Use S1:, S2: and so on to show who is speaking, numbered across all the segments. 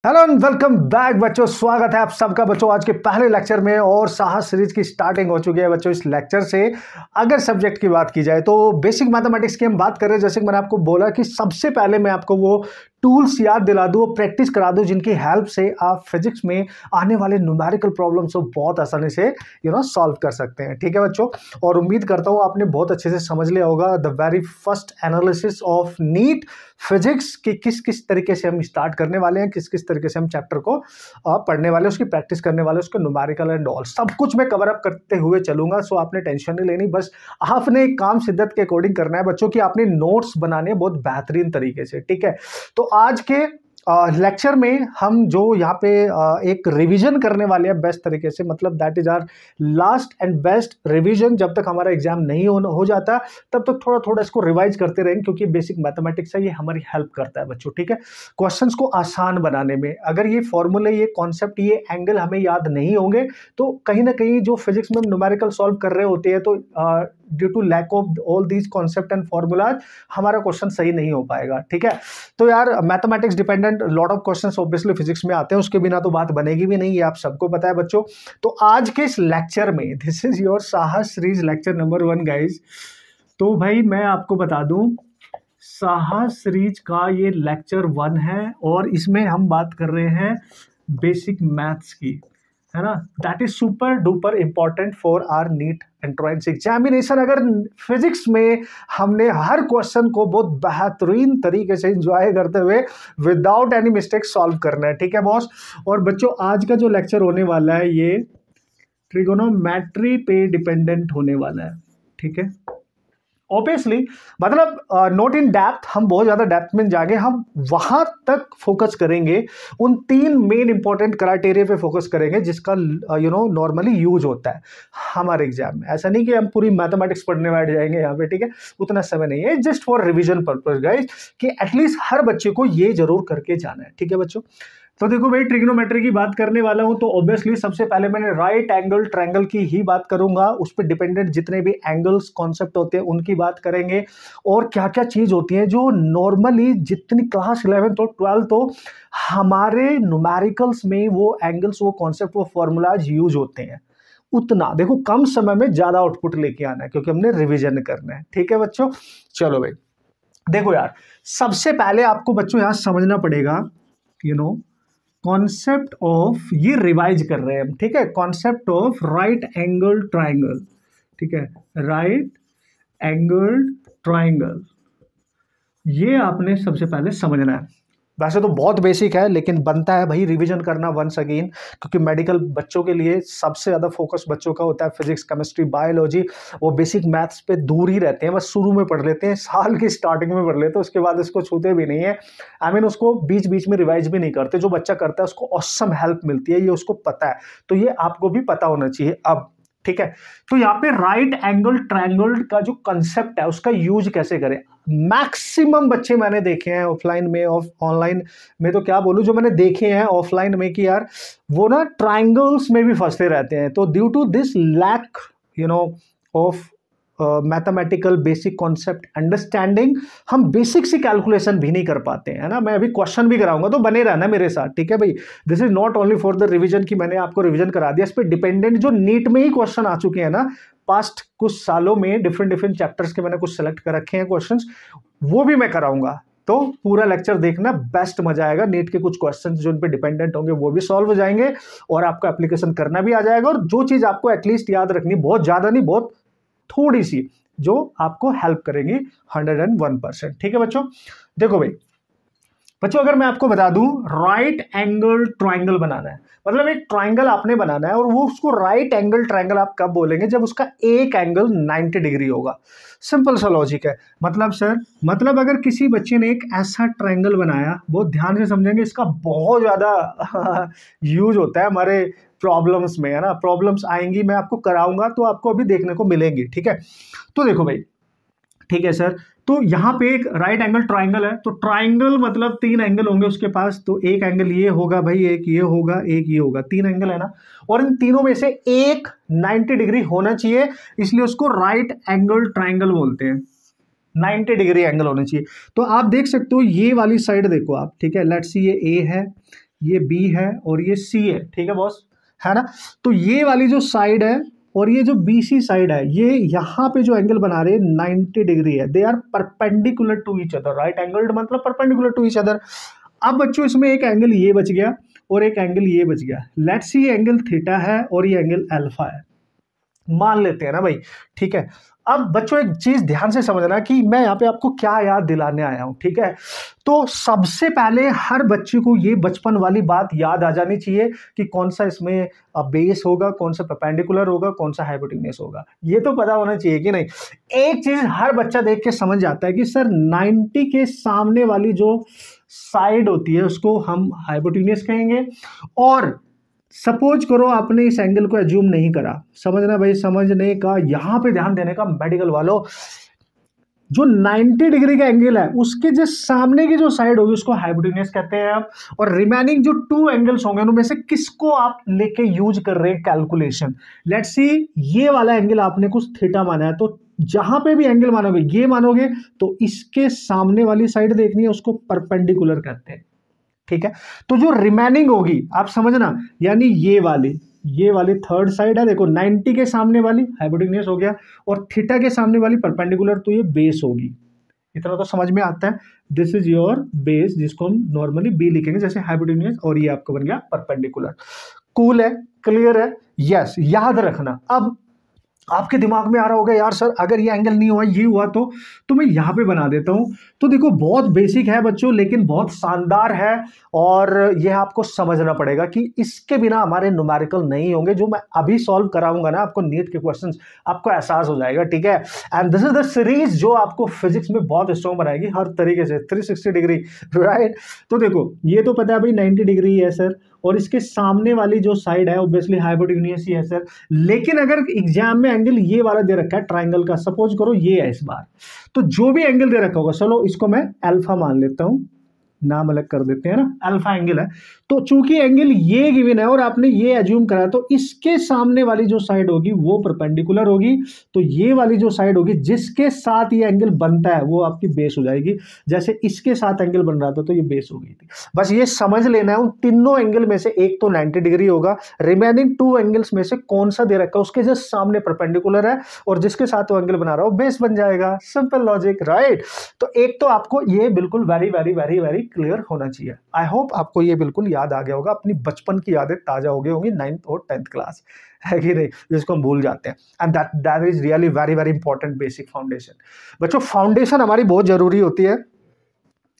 S1: Hello and welcome back बच्चों। स्वागत है आप सबका बच्चों आज के पहले लेक्चर में। और साहस सीरीज की स्टार्टिंग हो चुकी है बच्चों। इस लेक्चर से अगर सब्जेक्ट की बात की जाए तो बेसिक मैथमेटिक्स की हम बात कर रहे हैं। जैसे कि मैंने आपको बोला कि सबसे पहले मैं आपको वो टूल्स याद दिला दूँ, प्रैक्टिस करा दूँ, जिनकी हेल्प से आप फिजिक्स में आने वाले न्यूमेरिकल प्रॉब्लम्स को बहुत आसानी से सॉल्व कर सकते हैं। ठीक है बच्चों, और उम्मीद करता हूँ आपने बहुत अच्छे से समझ लिया होगा the very first analysis of NEET physics कि किस किस तरीके से हम स्टार्ट करने वाले हैं, किस किस तरीके से हम चैप्टर को पढ़ने वाले, उसकी प्रैक्टिस करने वाले, उसके न्यूमेरिकल एंड ऑल सब कुछ मैं कवर अप करते हुए चलूंगा। सो आपने टेंशन नहीं लेनी, बस आपने एक काम शिद्दत के अकॉर्डिंग करना है बच्चों कि आपने नोट्स बनाने हैं बहुत बेहतरीन तरीके से। ठीक है, तो आज के लेक्चर में हम जो यहाँ पे एक रिवीजन करने वाले हैं बेस्ट तरीके से, मतलब that is our last and best revision. जब तक हमारा एग्जाम नहीं हो जाता तब तक थोड़ा थोड़ा इसको रिवाइज करते रहेंगे, क्योंकि बेसिक मैथमेटिक्स है, ये हमारी हेल्प करता है बच्चों। ठीक है, क्वेश्चंस को आसान बनाने में अगर ये फॉर्मूले, ये कॉन्सेप्ट, ये एंगल हमें याद नहीं होंगे तो कहीं ना कहीं जो फिजिक्स में न्यूमेरिकल सॉल्व कर रहे होते हैं तो due to lack of all these concept and formulas हमारा क्वेश्चन सही नहीं हो पाएगा। ठीक है, तो यार mathematics dependent lot of questions obviously physics में आते हैं, उसके बिना तो बात बनेगी भी नहीं, ये आप सबको पता है बच्चों। तो आज के इस लेक्चर में दिस इज योर साहस सीरीज लेक्चर नंबर 1 गाइज। तो भाई मैं आपको बता दूं साहस सीरीज का ये लेक्चर 1 है और इसमें हम बात कर रहे हैं बेसिक मैथ्स की, है ना। That is super duper important for our NEET entrance examination. अगर फिजिक्स में हमने हर क्वेश्चन को बहुत बेहतरीन तरीके से एंजॉय करते हुए विदाउट एनी मिस्टेक सॉल्व करना है। ठीक है बॉस। और बच्चों आज का जो लेक्चर होने वाला है ये ट्रिगोनोमेट्री पे डिपेंडेंट होने वाला है। ठीक है, ऑब्वियसली मतलब नॉट इन डेप्थ, हम बहुत ज्यादा डेप्थ में जाएंगे, हम वहां तक फोकस करेंगे, उन 3 मेन इंपॉर्टेंट क्राइटेरिया पे फोकस करेंगे जिसका नॉर्मली यूज होता है हमारे एग्जाम में। ऐसा नहीं कि हम पूरी मैथमेटिक्स पढ़ने बैठ जाएंगे यहाँ पे। ठीक है, उतना समय नहीं है, just for revision purpose guys, कि एटलीस्ट हर बच्चे को ये जरूर करके जाना है। ठीक है बच्चों, तो देखो भाई ट्रिग्नोमेट्री की बात करने वाला हूं तो ऑब्वियसली सबसे पहले मैंने राइट एंगल ट्रायंगल की ही बात करूंगा। उस पर डिपेंडेंट जितने भी एंगल्स कॉन्सेप्ट होते हैं उनकी बात करेंगे, और क्या क्या चीज होती है जो नॉर्मली जितनी क्लास 11th और 12th हो हमारे न्यूमेरिकल्स में वो एंगल्स, वो कॉन्सेप्ट, वो फॉर्मूलाज यूज होते हैं। उतना देखो कम समय में ज्यादा आउटपुट लेके आना है, क्योंकि हमने रिविजन करना है। ठीक है बच्चों, चलो भाई देखो यार, सबसे पहले आपको बच्चों यहां समझना पड़ेगा कॉन्सेप्ट ऑफ, ये रिवाइज कर रहे हैं हम। ठीक है, concept of right angle triangle. ठीक है, राइट एंगल ट्राइंगल, ये आपने सबसे पहले समझना है। वैसे तो बहुत बेसिक है लेकिन बनता है भाई रिवीजन करना वंस अगेन, क्योंकि मेडिकल बच्चों के लिए सबसे ज़्यादा फोकस बच्चों का होता है फिजिक्स, केमिस्ट्री, बायोलॉजी। वो बेसिक मैथ्स पे दूर ही रहते हैं, बस शुरू में पढ़ लेते हैं, साल की स्टार्टिंग में पढ़ लेते हैं, उसके बाद इसको छूते भी नहीं है। आई मीन उसको बीच बीच में रिवाइज भी नहीं करते। जो बच्चा करता है उसको ऑसम हेल्प मिलती है, ये उसको पता है, तो ये आपको भी पता होना चाहिए अब। ठीक है, तो यहाँ पे राइट एंगल ट्रायंगल का जो कंसेप्ट है उसका यूज कैसे करें। मैक्सिमम बच्चे मैंने देखे हैं ऑफलाइन में, ऑनलाइन में तो क्या बोलूं, जो मैंने देखे हैं ऑफलाइन में कि यार वो ना ट्रायंगल्स में भी फंसते रहते हैं। तो due to this lack of mathematical basic concept understanding, हम बेसिक सी कैलकुलेशन भी नहीं कर पाते हैं, है ना। मैं अभी क्वेश्चन भी कराऊंगा तो बने रहना मेरे साथ। ठीक है भाई, this is not only for the revision कि मैंने आपको रिवीजन करा दिया, इस पर डिपेंडेंट जो नीट में ही क्वेश्चन आ चुके हैं ना पास्ट कुछ सालों में, डिफरेंट चैप्टर्स के मैंने कुछ सेलेक्ट कर रखे हैं क्वेश्चंस, वो भी मैं कराऊंगा। तो पूरा लेक्चर देखना, बेस्ट मजा आएगा। नीट के कुछ क्वेश्चंस जो उन पे डिपेंडेंट होंगे वो भी सॉल्व हो जाएंगे और आपको एप्लीकेशन करना भी आ जाएगा। और जो चीज आपको एटलीस्ट याद रखनी, बहुत ज्यादा नहीं, बहुत थोड़ी सी, जो आपको हेल्प करेंगी 101%। ठीक है बच्चों, देखो भाई बच्चों, अगर मैं आपको बता दूं राइट एंगल ट्रायंगल बनाना है, मतलब एक ट्रायंगल आपने बनाना है, और वो उसको राइट एंगल ट्रायंगल आप कब बोलेंगे, जब उसका एक एंगल 90 डिग्री होगा। सिंपल सा लॉजिक है। मतलब सर, मतलब अगर किसी बच्चे ने एक ऐसा ट्रायंगल बनाया, बहुत ध्यान से समझेंगे, इसका बहुत ज्यादा यूज होता है हमारे प्रॉब्लम्स में, है ना। प्रॉब्लम्स आएंगी, मैं आपको कराऊंगा तो आपको अभी देखने को मिलेंगी। ठीक है, तो देखो भाई, ठीक है सर, तो यहाँ पे एक राइट एंगल ट्राइंगल है, तो ट्राइंगल मतलब 3 एंगल होंगे उसके पास। तो एक एंगल ये होगा भाई, एक ये होगा, एक ये होगा, 3 एंगल है ना, और इन तीनों में से एक 90 डिग्री होना चाहिए, इसलिए उसको राइट एंगल ट्राइंगल बोलते हैं। 90 डिग्री एंगल होना चाहिए। तो आप देख सकते हो ये वाली साइड देखो आप, ठीक है, लेट्स सी ये ए है, ये बी है और ये सी है, ठीक है बॉस, है ना। तो ये वाली जो साइड है और ये जो बीसी साइड है, ये यहाँ पे जो एंगल बना रहे हैं 90 डिग्री है, they are perpendicular to each other, right angled मतलब परपेंडिकुलर टू ईच अदर। अब बच्चों इसमें एक एंगल ये बच गया और एक एंगल ये बच गया। लेट्स सी, ये एंगल थीटा है और ये एंगल अल्फा है, मान लेते हैं ना भाई, ठीक है। अब बच्चों एक चीज ध्यान से समझना कि मैं यहाँ पे आपको क्या याद दिलाने आया हूं, ठीक है। तो सबसे पहले हर बच्चे को ये बचपन वाली बात याद आ जानी चाहिए कि कौन सा इसमें बेस होगा, कौन सा परपेंडिकुलर होगा, कौन सा हाइपोटेन्यूस होगा, ये तो पता होना चाहिए कि नहीं। एक चीज हर बच्चा देख के समझ जाता है कि सर 90 के सामने वाली जो साइड होती है उसको हम हाइपोटेन्यूस कहेंगे, और सपोज करो आपने इस एंगल को एज्यूम नहीं करा, समझना भाई, समझने का यहां पे ध्यान देने का मेडिकल वालों, जो 90 डिग्री का एंगल है उसके जस्ट सामने की जो साइड होगी उसको हाइपोटेन्यूस कहते हैं आप, और रिमेनिंग जो टू एंगल्स होंगे उनमें से किसको आप लेके यूज कर रहे हैं कैलकुलेशन। लेट्स सी, ये वाला एंगल आपने कुछ थीटा माना है, तो जहां पे भी एंगल मानोगे, ये मानोगे तो इसके सामने वाली साइड देखनी है, उसको परपेंडिकुलर कहते हैं, ठीक है। तो जो रिमेनिंग होगी आप समझना, यानी ये वाली थर्ड साइड है, देखो 90 के सामने वाली हाइपोटेन्यूस हो गया और थीटा के सामने वाली परपेंडिकुलर, तो ये बेस होगी। इतना तो समझ में आता है, दिस इज योर बेस, जिसको हम नॉर्मली बी लिखेंगे जैसे हाइपोटेन्यूस, और ये आपका बन गया परपेंडिकुलर। कूल है, क्लियर है, यस, याद रखना। अब आपके दिमाग में आ रहा होगा यार सर अगर ये एंगल नहीं हुआ, ये हुआ तो मैं यहाँ पे बना देता हूँ। तो देखो बहुत बेसिक है बच्चों, लेकिन बहुत शानदार है, और यह आपको समझना पड़ेगा कि इसके बिना हमारे न्यूमेरिकल नहीं होंगे। जो मैं अभी सॉल्व कराऊंगा ना आपको नीट के क्वेश्चंस, आपको एहसास हो जाएगा, ठीक है। And this is the series जो आपको फिजिक्स में बहुत स्ट्रॉन्ग बनाएगी हर तरीके से, 360 डिग्री, राइट। तो देखो ये तो पता है भाई 90 डिग्री है सर, और इसके सामने वाली जो साइड है ऑब्वियसली हाइपोटेन्यूस ही है सर। लेकिन अगर एग्जाम में एंगल ये वाला दे रखा है ट्राइंगल का, सपोज करो ये है इस बार, तो जो भी एंगल दे रखा होगा, चलो इसको मैं अल्फा मान लेता हूं, नाम अलग कर देते हैं ना, अल्फा एंगल है। तो चूंकि एंगल ये गिवन है और आपने ये एज्यूम करा, तो इसके सामने वाली जो साइड होगी वो परपेंडिकुलर होगी, तो ये वाली जो साइड होगी जिसके साथ ये एंगल बनता है वो आपकी बेस हो जाएगी। जैसे इसके साथ एंगल बन रहा था तो ये बेस हो गई थी। बस ये समझ लेना है, उन तीनों एंगल में से एक तो 90 डिग्री होगा, रिमेनिंग टू एंगल्स में से कौन सा दे रखा है उसके जस्ट सामने परपेंडिकुलर है, और जिसके साथ वो एंगल बना रहा हो बेस बन जाएगा। Simple logic, right. तो एक तो आपको ये बिल्कुल very very very very clear होना चाहिए। आई होप आपको ये बिल्कुल याद आ गया होगा, अपनी बचपन की यादें ताजा हो गई होंगी 9th और 10th क्लास, है कि नहीं, जिसको हम भूल जाते हैं। And that is really very very important basic foundation. बच्चों फाउंडेशन हमारी बहुत जरूरी होती है,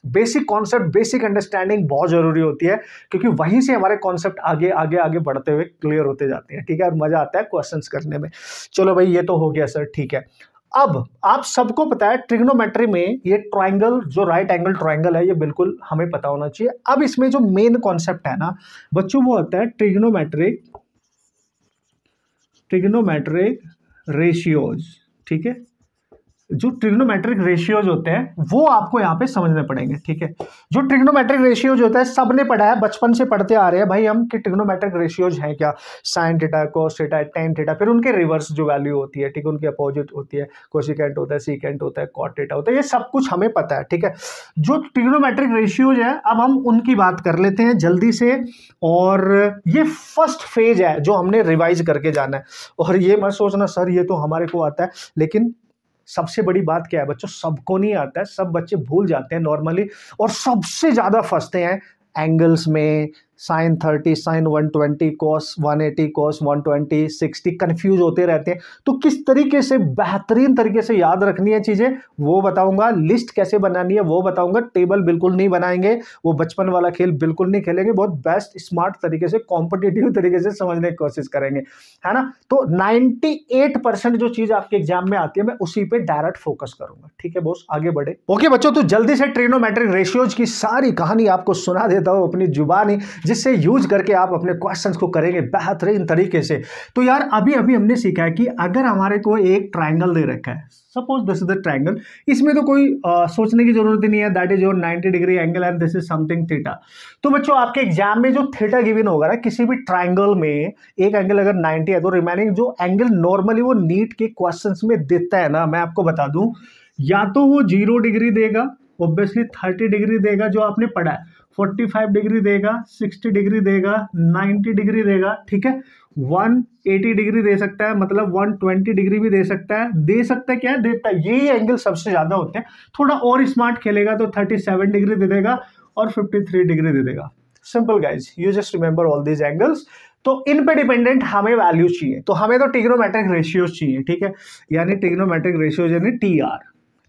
S1: बेसिक कॉन्सेप्ट, बेसिक अंडरस्टैंडिंग बहुत जरूरी होती है, क्योंकि वहीं से हमारे कॉन्सेप्ट आगे आगे आगे बढ़ते हुए क्लियर होते जाते हैं, ठीक है, और मजा आता है क्वेश्चंस करने में। चलो भाई ये तो हो गया सर, ठीक है। अब आप सबको पता है ट्रिग्नोमेट्री में ये ट्राइंगल, जो राइट एंगल ट्राइंगल है, ये बिल्कुल हमें पता होना चाहिए। अब इसमें जो मेन कॉन्सेप्ट है ना बच्चों, वो होता है ट्रिग्नोमेट्रिक रेशियोज, ठीक है। जो ट्रिग्नोमेट्रिक रेशियोज होते हैं वो आपको यहाँ पे समझने पड़ेंगे, ठीक है। जो ट्रिग्नोमेट्रिक रेशियोज होता है सबने पढ़ा है, बचपन से पढ़ते आ रहे हैं भाई हम कि ट्रिग्नोमेट्रिक रेशियोज हैं क्या, sine theta, cos theta, tan theta, फिर उनके रिवर्स जो वैल्यू होती है, ठीक है, उनकी अपोजिट होती है, कोसिकेंट होता है, सीकेंट होता है, कॉट थीटा होता है, ये सब कुछ हमें पता है, ठीक है। जो ट्रिग्नोमेट्रिक रेशियोज है अब हम उनकी बात कर लेते हैं जल्दी से, और ये फर्स्ट फेज है जो हमने रिवाइज करके जाना है। और ये मत सोचना सर ये तो हमारे को आता है, लेकिन सबसे बड़ी बात क्या है बच्चों, सबको नहीं आता है, सब बच्चे भूल जाते हैं नॉर्मली, और सबसे ज्यादा फंसते हैं एंगल्स में, sine 30, sine 120, cos 180, cos 120, 60, confuse होते रहते हैं। तो किस तरीके से बेहतरीन तरीके से याद रखनी है चीजें वो बताऊंगा, लिस्ट कैसे बनानी है वो बताऊंगा, टेबल बिल्कुल नहीं बनाएंगे, वो बचपन वाला खेल बिल्कुल नहीं खेलेंगे, बहुत बेस्ट स्मार्ट तरीके से कॉम्पिटिटिव तरीके से समझने की कोशिश करेंगे, है ना। तो 98% जो चीज आपके एग्जाम में आती है मैं उसी पे डायरेक्ट फोकस करूंगा, ठीक है बॉस, आगे बढ़े। ओके बच्चों, तो जल्दी से ट्रिग्नोमेट्रिक रेशियोज की सारी कहानी आपको सुना देता हूं अपनी जुबानी, जिससे यूज करके आप अपने क्वेश्चंस को करेंगे बेहतरीन तरीके से। तो यार अभी अभी हमने सीखा है कि अगर हमारे को एक ट्राइंगल दे रखा है, suppose this is the triangle, इसमें तो कोई सोचने की जरूरत ही नहीं है, that is your 90 degree angle and this is something theta. तो बच्चों आपके एग्जाम में जो थीटा गिवन होगा ना किसी भी ट्राइंगल में, एक एंगल अगर 90 है तो रिमेनिंग जो एंगल नॉर्मली वो नीट के क्वेश्चंस में देता है ना, मैं आपको बता दूं, या तो वो 0 डिग्री देगा ऑब्वियसली 30 डिग्री देगा जो आपने पढ़ा है, 45 डिग्री देगा, 60 डिग्री देगा, 90 डिग्री देगा, ठीक है, 180 डिग्री दे सकता है, मतलब 120 डिग्री भी दे सकता है क्या है, देता है। यही एंगल सबसे ज्यादा होते हैं। थोड़ा और स्मार्ट खेलेगा तो 37 डिग्री दे देगा और 53 डिग्री दे देगा। Simple guys, you just remember all these angles. तो इन पे डिपेंडेंट हमें वैल्यू चाहिए, तो हमें तो ट्रिग्नोमेट्रिक रेशियोज चाहिए, ठीक है, यानी ट्रिग्नोमेट्रिक रेशियोज यानी टीआर,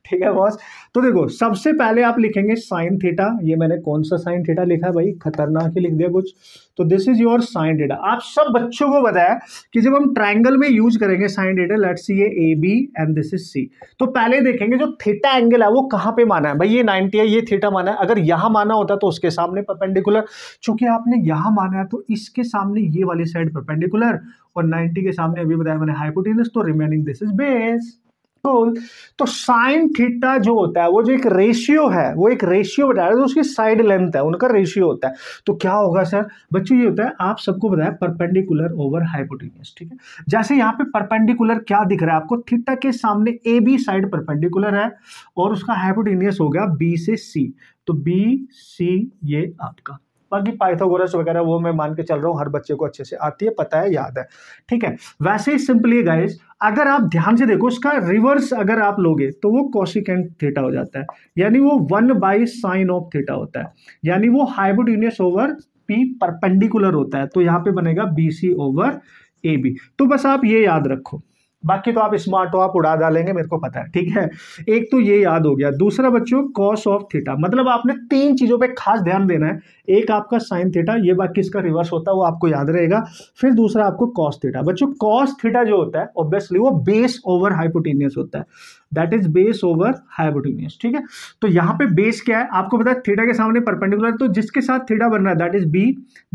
S1: ठीक है बॉस। तो देखो सबसे पहले आप लिखेंगे साइन थीटा। ये मैंने कौन सा साइन थीटा लिखा है भाई, खतरनाक ही लिख दिया कुछ। तो this is your sine theta. आप सब बच्चों को बताया कि जब हम ट्रायंगल में यूज करेंगे साइन थीटा, लेट्स सी ये A B and this is C, तो पहले देखेंगे जो थीटा एंगल है वो कहां पे माना है भाई, ये 90 है, ये थीटा माना है। अगर यहां माना होता तो उसके सामने परपेंडिकुलर, चूंकि आपने यहां माना है तो इसके सामने ये वाली साइड परपेंडिकुलर और 90 के सामने अभी बताया मैंने हाइपोटेनस, तो रिमेनिंग दिस इज बेस। तो साइन थीटा जो होता है वो जो एक रेशियो है, वो एक रेशियो बताया तो उसकी साइड लेंथ है, उनका रेशियो होता है। तो क्या होगा सर बच्चों, ये होता है आप सबको बताया परपेंडिकुलर ओवर हाइपोटेन्यूज, ठीक है। जैसे यहाँ पे परपेंडिकुलर क्या दिख रहा है आपको, थीटा के सामने ए बी साइड परपेंडिकुलर है और उसका हाइपोटेन्यूज हो गया बी से सी, तो बी सी ये आपका। बाकी पाइथागोरस वगैरह वो मैं मान के चल रहा हूँ हर बच्चे को अच्छे से आती है, पता है, याद है, ठीक है। वैसे ही सिंपली गाइस अगर आप ध्यान से देखो इसका रिवर्स अगर आप लोगे तो वो कोसिकेंट थीटा हो जाता है, यानी वो 1/sin ऑफ थीटा होता है, यानी वो हाइपोटेन्यूज ओवर पी परपेंडिकुलर होता है। तो यहाँ पे बनेगा BC ओवर AB। तो बस आप ये याद रखो, बाकी तो आप स्मार्ट हो, आप उड़ा डालेंगे मेरे को पता है, ठीक है। एक तो ये याद हो गया। दूसरा बच्चों कॉस ऑफ थीटा, मतलब आपने 3 चीजों पे खास ध्यान देना है। एक आपका साइन थीटा, ये बाकी इसका रिवर्स होता है वो आपको याद रहेगा। फिर दूसरा आपको कॉस थीटा। बच्चों कॉस थीटा जो होता है ऑब्वियसली वो बेस ओवर हाइपोटेन्यूज होता है, that is base over hypotenuse, ठीक है। तो यहाँ पे बेस क्या है आपको पता है, थीटा के सामने परपेंडिकुलर, तो जिसके साथ थीटा बन रहा है that is B,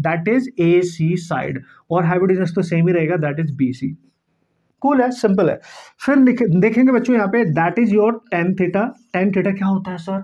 S1: that is AC side, और हाइपोटेन्यूज तो सेम ही रहेगा, दैट इज BC। कूल है, सिंपल है। फिर देखेंगे बच्चों यहाँ पे that is your tan theta. Tan theta क्या होता है सर,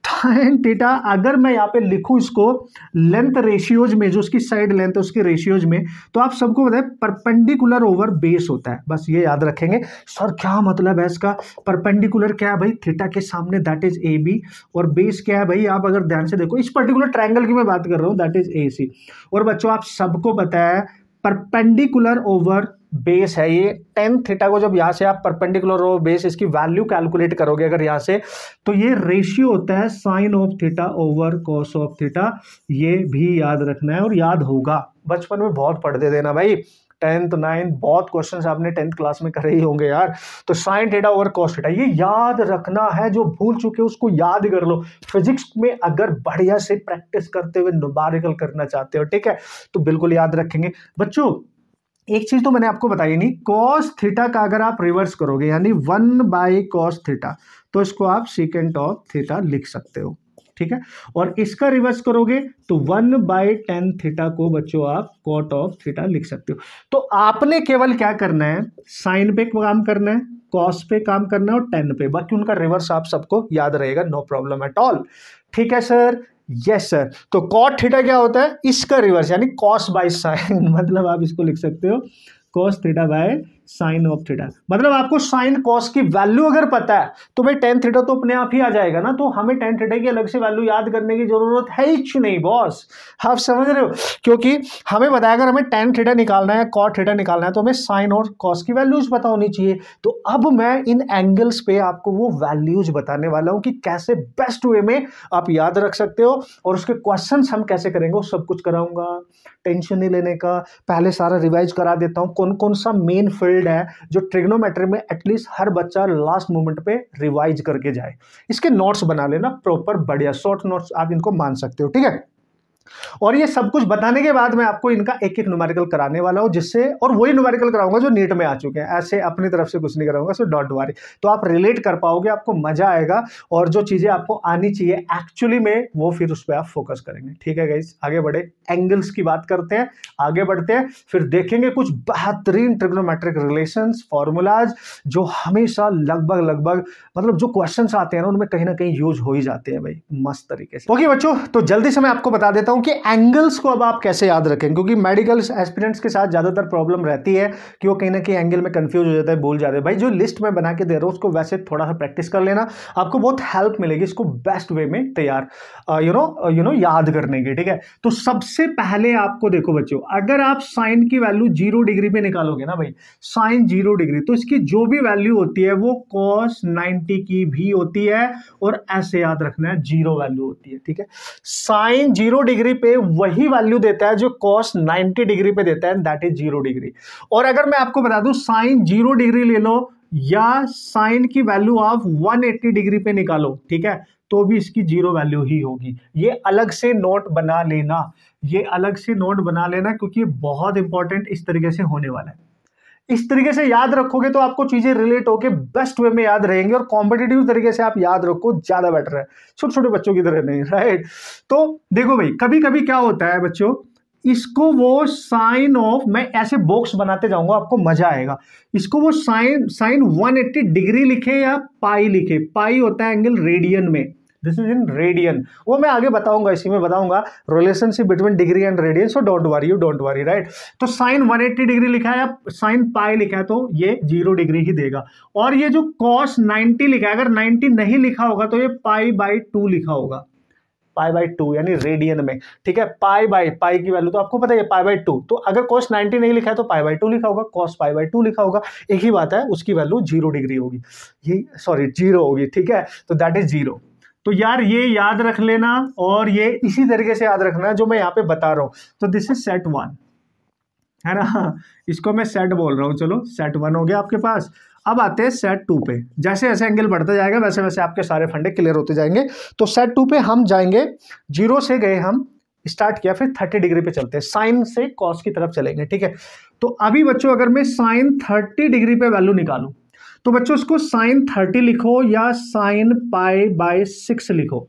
S1: टेन थीटा अगर मैं यहाँ पे लिखूं इसको लेंथ रेशियोज में, जो उसकी साइड लेंथ है उसके रेशियोज में, तो आप सबको बताए परपेंडिकुलर ओवर बेस होता है। बस ये याद रखेंगे। सर क्या मतलब है इसका, परपेंडिकुलर क्या है भाई, थीटा के सामने दैट इज AB, और बेस क्या है भाई, आप अगर ध्यान से देखो इस पर्टिकुलर ट्रायंगल की मैं बात कर रहा हूँ, दैट इज AC। और बच्चों आप सबको पता है परपेंडिकुलर ओवर बेस है ये। टेन थीटा को जब यहां से आप परपेंडिकुलर ओवर बेस इसकी वैल्यू कैलकुलेट करोगे अगर यहां से, तो ये रेशियो होता है sine of theta over cos of theta. ये भी याद रखना है और याद होगा, बचपन में बहुत पढ़ते थे ना भाई, 10th 9th बहुत क्वेश्चंस आपने 10th क्लास में करे ही होंगे यार। तो sine theta over cos theta ये याद रखना है, जो भूल चुके उसको याद कर लो। फिजिक्स में अगर बढ़िया से प्रैक्टिस करते हुए न्यूमेरिकल करना चाहते हो, ठीक है, तो बिल्कुल याद रखेंगे। बच्चों एक चीज तो मैंने आपको बताई नहीं, कॉस थीटा का अगर आप रिवर्स करोगे यानी 1/cos थीटा, तो इसको आप सीकेंट ऑफ थीटा लिख सकते हो, ठीक है। और इसका रिवर्स करोगे तो 1/tan थीटा को बच्चों आप कॉट ऑफ थीटा लिख सकते हो। तो आपने केवल क्या करना है, साइन पे काम करना है, कॉस पे काम करना है और टेन पे, बाकी उनका रिवर्स आप सबको याद रहेगा, नो प्रॉब्लम एट ऑल, ठीक है सर। Yes sir. तो कॉट थीटा क्या होता है, इसका रिवर्स यानी कॉस बाय साइन, मतलब आप इसको लिख सकते हो cos theta by sine of theta. मतलब आपको साइन कॉस की वैल्यू अगर पता है तो भाई टेन थीटा तो अपने आप ही आ जाएगा ना, तो हमें टेन थीटा की अलग से वैल्यू याद करने की जरूरत है ही नहीं बॉस, आप समझ रहे हो। क्योंकि हमें बताया अगर हमें टेन थीटा निकालना है, कॉट थीटा निकालना है, तो हमें साइन और कॉस की वैल्यूज पता होनी चाहिए। तो अब मैं इन एंगल्स पे आपको वो वैल्यूज बताने वाला हूं कि कैसे बेस्ट वे में आप याद रख सकते हो, और उसके क्वेश्चन हम कैसे करेंगे वो सब कुछ कराऊंगा, टेंशन नहीं लेने का। पहले सारा रिवाइज करा देता हूं कौन कौन सा मेन फील्ड है जो ट्रिग्नोमेट्री में एटलीस्ट हर बच्चा लास्ट मोमेंट पे रिवाइज करके जाए। इसके नोट्स बना लेना प्रॉपर, बढ़िया शॉर्ट नोट्स आप इनको मान सकते हो, ठीक है। और ये सब कुछ बताने के बाद मैं आपको इनका एक एक न्यूमेरिकल कराने वाला हूं, जिससे और वही न्यूमेरिकल कराऊंगा जो नीट में आ चुके हैं, ऐसे अपनी तरफ से कुछ नहीं कराऊंगा, सो डोंट वरी। तो आप रिलेट कर पाओगे, आपको मजा आएगा, और जो चीजें आपको आनी चाहिए एक्चुअली में वो फिर उस पर आप फोकस करेंगे, ठीक है गाइस। आगे बढ़े, एंगल्स की बात करते हैं, आगे बढ़ते हैं, फिर देखेंगे कुछ बेहतरीन ट्रिग्नोमेट्रिक रिलेशंस, फॉर्मूलाज जो हमेशा लगभग मतलब जो क्वेश्चंस आते हैं ना उनमें कहीं ना कहीं यूज हो ही जाते हैं भाई, मस्त तरीके से। ओके बच्चों, तो जल्दी से मैं आपको बता देता हूं हूं कि एंगल्स को अब आप कैसे याद रखें, क्योंकि मेडिकल एस्पिरेंट्स के साथ ज्यादातर प्रॉब्लम रहती है कि वो कहीं ना कहीं एंगल में कंफ्यूज हो जाता है, भूल जाते हैं। भाई जो लिस्ट में बना के दे रहा हूं उसको वैसे थोड़ा सा प्रैक्टिस कर लेना, आपको बहुत हेल्प मिलेगी इसको बेस्ट वे में तैयार यू नो याद करने की, ठीक है। तो सबसे पहले आपको देखो बच्चों, अगर आप साइन की वैल्यू 0 डिग्री पे निकालोगे ना भाई, साइन 0 डिग्री, तो इसकी जो भी वैल्यू होती है वो cos 90 की भी होती है, और ऐसे याद रखना है 0 वैल्यू होती है, ठीक है। साइन 0 डिग्री पे वही वैल्यू देता है जो cos 90 डिग्री पे देता है, दैट इज 0 डिग्री। और अगर मैं आपको बता दूं साइन 0 डिग्री ले लो या साइन की वैल्यू आप 180 डिग्री पे निकालो, ठीक है, तो भी इसकी 0 वैल्यू ही होगी। ये अलग से नोट बना लेना, ये अलग से नोट बना लेना, क्योंकि बहुत इंपॉर्टेंट इस तरीके से होने वाला है। इस तरीके से याद रखोगे तो आपको चीजें रिलेट होके बेस्ट वे में याद रहेंगी, और कॉम्पिटिटिव तरीके से आप याद रखो, ज्यादा बेटर है, छोटे छोटे बच्चों की तरह नहीं, राइट। तो देखो भाई, कभी कभी क्या होता है बच्चों, इसको वो साइन ऑफ, मैं ऐसे बॉक्स बनाते जाऊंगा आपको मजा आएगा, इसको वो साइन 180 डिग्री लिखे या पाई लिखे, पाई होता है एंगल रेडियन में, दिस इज इन रेडियन, वो मैं आगे बताऊंगा, इसी में बताऊंगा relationship between degree and radian, so don't worry, right. तो साइन 180 डिग्री लिखा है या साइन पाई लिखा है तो ये 0 डिग्री ही देगा। और ये जो cos 90 लिखा है, अगर 90 नहीं लिखा होगा तो ये पाई बाई 2 लिखा होगा, पाई बाई 2 यानी रेडियन में, ठीक है। पाई की वैल्यू तो आपको पता है पाई बाई 2, तो अगर cos 90 नहीं लिखा है तो पाई बाई 2 लिखा होगा, cos पाई बाई 2 लिखा होगा, एक ही बात है, उसकी वैल्यू 0 डिग्री होगी, ये सॉरी 0 होगी, ठीक है, तो दैट इज 0। तो यार ये याद रख लेना, और ये इसी तरीके से याद रखना जो मैं यहाँ पे बता रहा हूं। तो दिस इज सेट 1 है ना, इसको मैं सेट बोल रहा हूं, चलो सेट 1 हो गया आपके पास। अब आते हैं सेट 2 पे, जैसे जैसे एंगल बढ़ता जाएगा वैसे वैसे आपके सारे फंडे क्लियर होते जाएंगे। तो सेट 2 पे हम जाएंगे, 0 से गए, हम स्टार्ट किया, फिर 30 डिग्री पे चलते हैं, साइन से कॉस की तरफ चलेंगे, ठीक है। तो अभी बच्चों अगर मैं साइन 30 डिग्री पे वैल्यू निकालूं, तो बच्चों इसको साइन 30 लिखो या साइन पाई बाई 6 लिखो,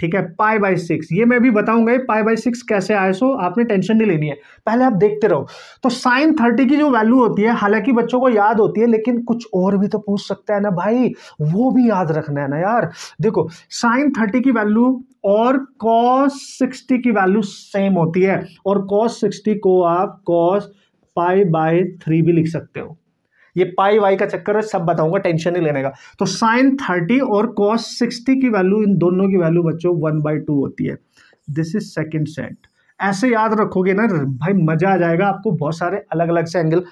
S1: ठीक है, पाई बाई 6, ये मैं भी बताऊंगा पाई बाई 6 कैसे आए, सो आपने टेंशन नहीं लेनी है, पहले आप देखते रहो। तो साइन 30 की जो वैल्यू होती है, हालांकि बच्चों को याद होती है, लेकिन कुछ और भी तो पूछ सकता है ना भाई, वो भी याद रखना है ना यार। देखो साइन 30 की वैल्यू और cos 60 की वैल्यू सेम होती है, और cos 60 को आप cos पाई बाई 3 भी लिख सकते हो, ये पाई वाई का चक्कर है, सब बताऊंगा, टेंशन नहीं लेने का। तो साइन 30 और cos 60 की वैल्यू, इन दोनों की वैल्यू बच्चों 1/2 होती है, दिस इज सेकंड सेट। ऐसे याद रखोगे ना भाई, मजा आ जाएगा आपको, बहुत सारे अलग अलग से एंगल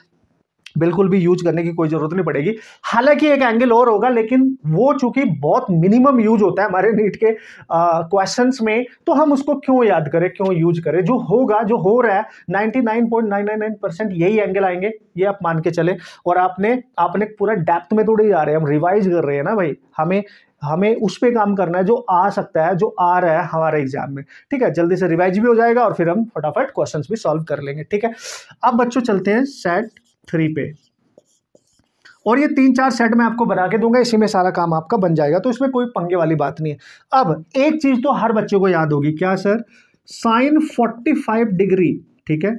S1: बिल्कुल भी यूज करने की कोई जरूरत नहीं पड़ेगी। हालांकि एक एंगल और होगा, लेकिन वो चूंकि बहुत मिनिमम यूज होता है हमारे नीट के क्वेश्चंस में, तो हम उसको क्यों याद करें, क्यों यूज करें। जो होगा, जो हो रहा है 99.999% यही एंगल आएंगे, ये आप मान के चले। और आपने पूरा डेप्थ में थोड़ी जा रहे हैं, हम रिवाइज कर रहे हैं ना भाई, हमें उस पे काम करना है जो आ सकता है, जो आ रहा है हमारे एग्जाम में, ठीक है। जल्दी से रिवाइज भी हो जाएगा और फिर हम फटाफट क्वेश्चंस भी सॉल्व कर लेंगे, ठीक है। अब बच्चों चलते हैं सेट 3 पे, और ये 3-4 सेट मैं आपको बना के दूंगा, इसी में सारा काम आपका बन जाएगा, तो इसमें कोई पंगे वाली बात नहीं है। अब एक चीज तो हर बच्चे को याद होगी, क्या सर, साइन 45 डिग्री, ठीक है।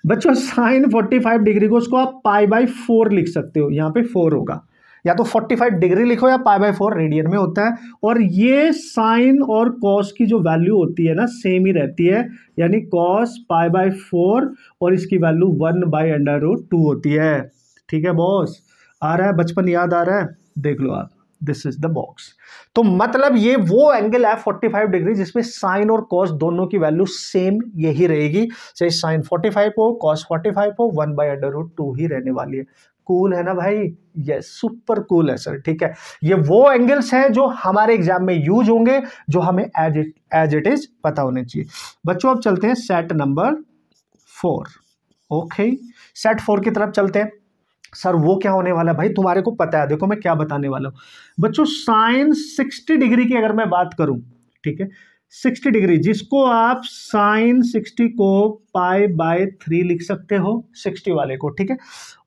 S1: बच्चों साइन 45 डिग्री को उसको आप पाई बाई 4 लिख सकते हो, यहाँ पे 4 होगा, या तो 45 डिग्री लिखो या पाई बाई 4 रेडियन में होता है। और ये साइन और कॉस की जो वैल्यू होती है ना, सेम ही रहती है, यानी कॉस पाई बाई 4 और इसकी वैल्यू 1/√2 होती है, ठीक है बॉस। आ रहा है, बचपन याद आ रहा है, देख लो आप, दिस इज द बॉक्स। तो मतलब ये वो एंगल है 45 डिग्री जिसमें साइन और कॉस दोनों की वैल्यू सेम यही रहेगी, चाहे साइन 45 हो, कॉस 45 हो, 1/√2 ही रहने वाली है। कूल है ना भाई, यस सुपर कूल है सर, ठीक है। ये वो एंगल्स हैं जो हमारे एग्जाम में यूज होंगे, जो हमें एज इट इज पता होने चाहिए। बच्चों अब चलते हैं सेट नंबर 4, ओके, सेट 4 की तरफ चलते हैं। सर वो क्या होने वाला है भाई, तुम्हारे को पता है, देखो मैं क्या बताने वाला हूं बच्चों। साइन 60 डिग्री की अगर मैं बात करूं, ठीक है, 60 डिग्री जिसको आप साइन 60 को पाई बाय 3 लिख सकते हो, 60 वाले को, ठीक है।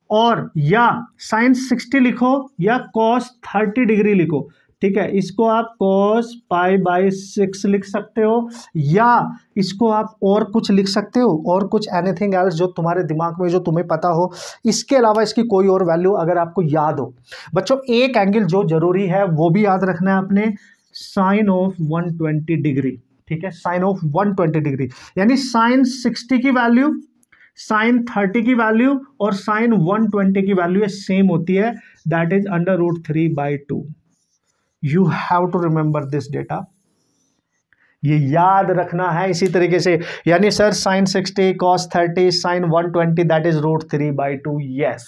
S1: और या साइन 60 लिखो या कॉस 30 डिग्री लिखो, ठीक है, इसको आप कॉस पाई बाय 6 लिख सकते हो, या इसको आप और कुछ लिख सकते हो, और कुछ एनीथिंग एल्स जो तुम्हारे दिमाग में, जो तुम्हें पता हो। इसके अलावा इसकी कोई और वैल्यू अगर आपको याद हो। बच्चों एक एंगल जो जरूरी है वो भी याद रखना है आपने, साइन ऑफ 120 डिग्री, ठीक है, साइन ऑफ 120 डिग्री, यानी साइन 60 की वैल्यू, साइन 30 की वैल्यू और साइन 120 की वैल्यू सेम होती है, that is √3/2। You have to remember this data, ये याद रखना है इसी तरीके से। यानी sir sine 60 cos 30 sine 120 that is √3/2, yes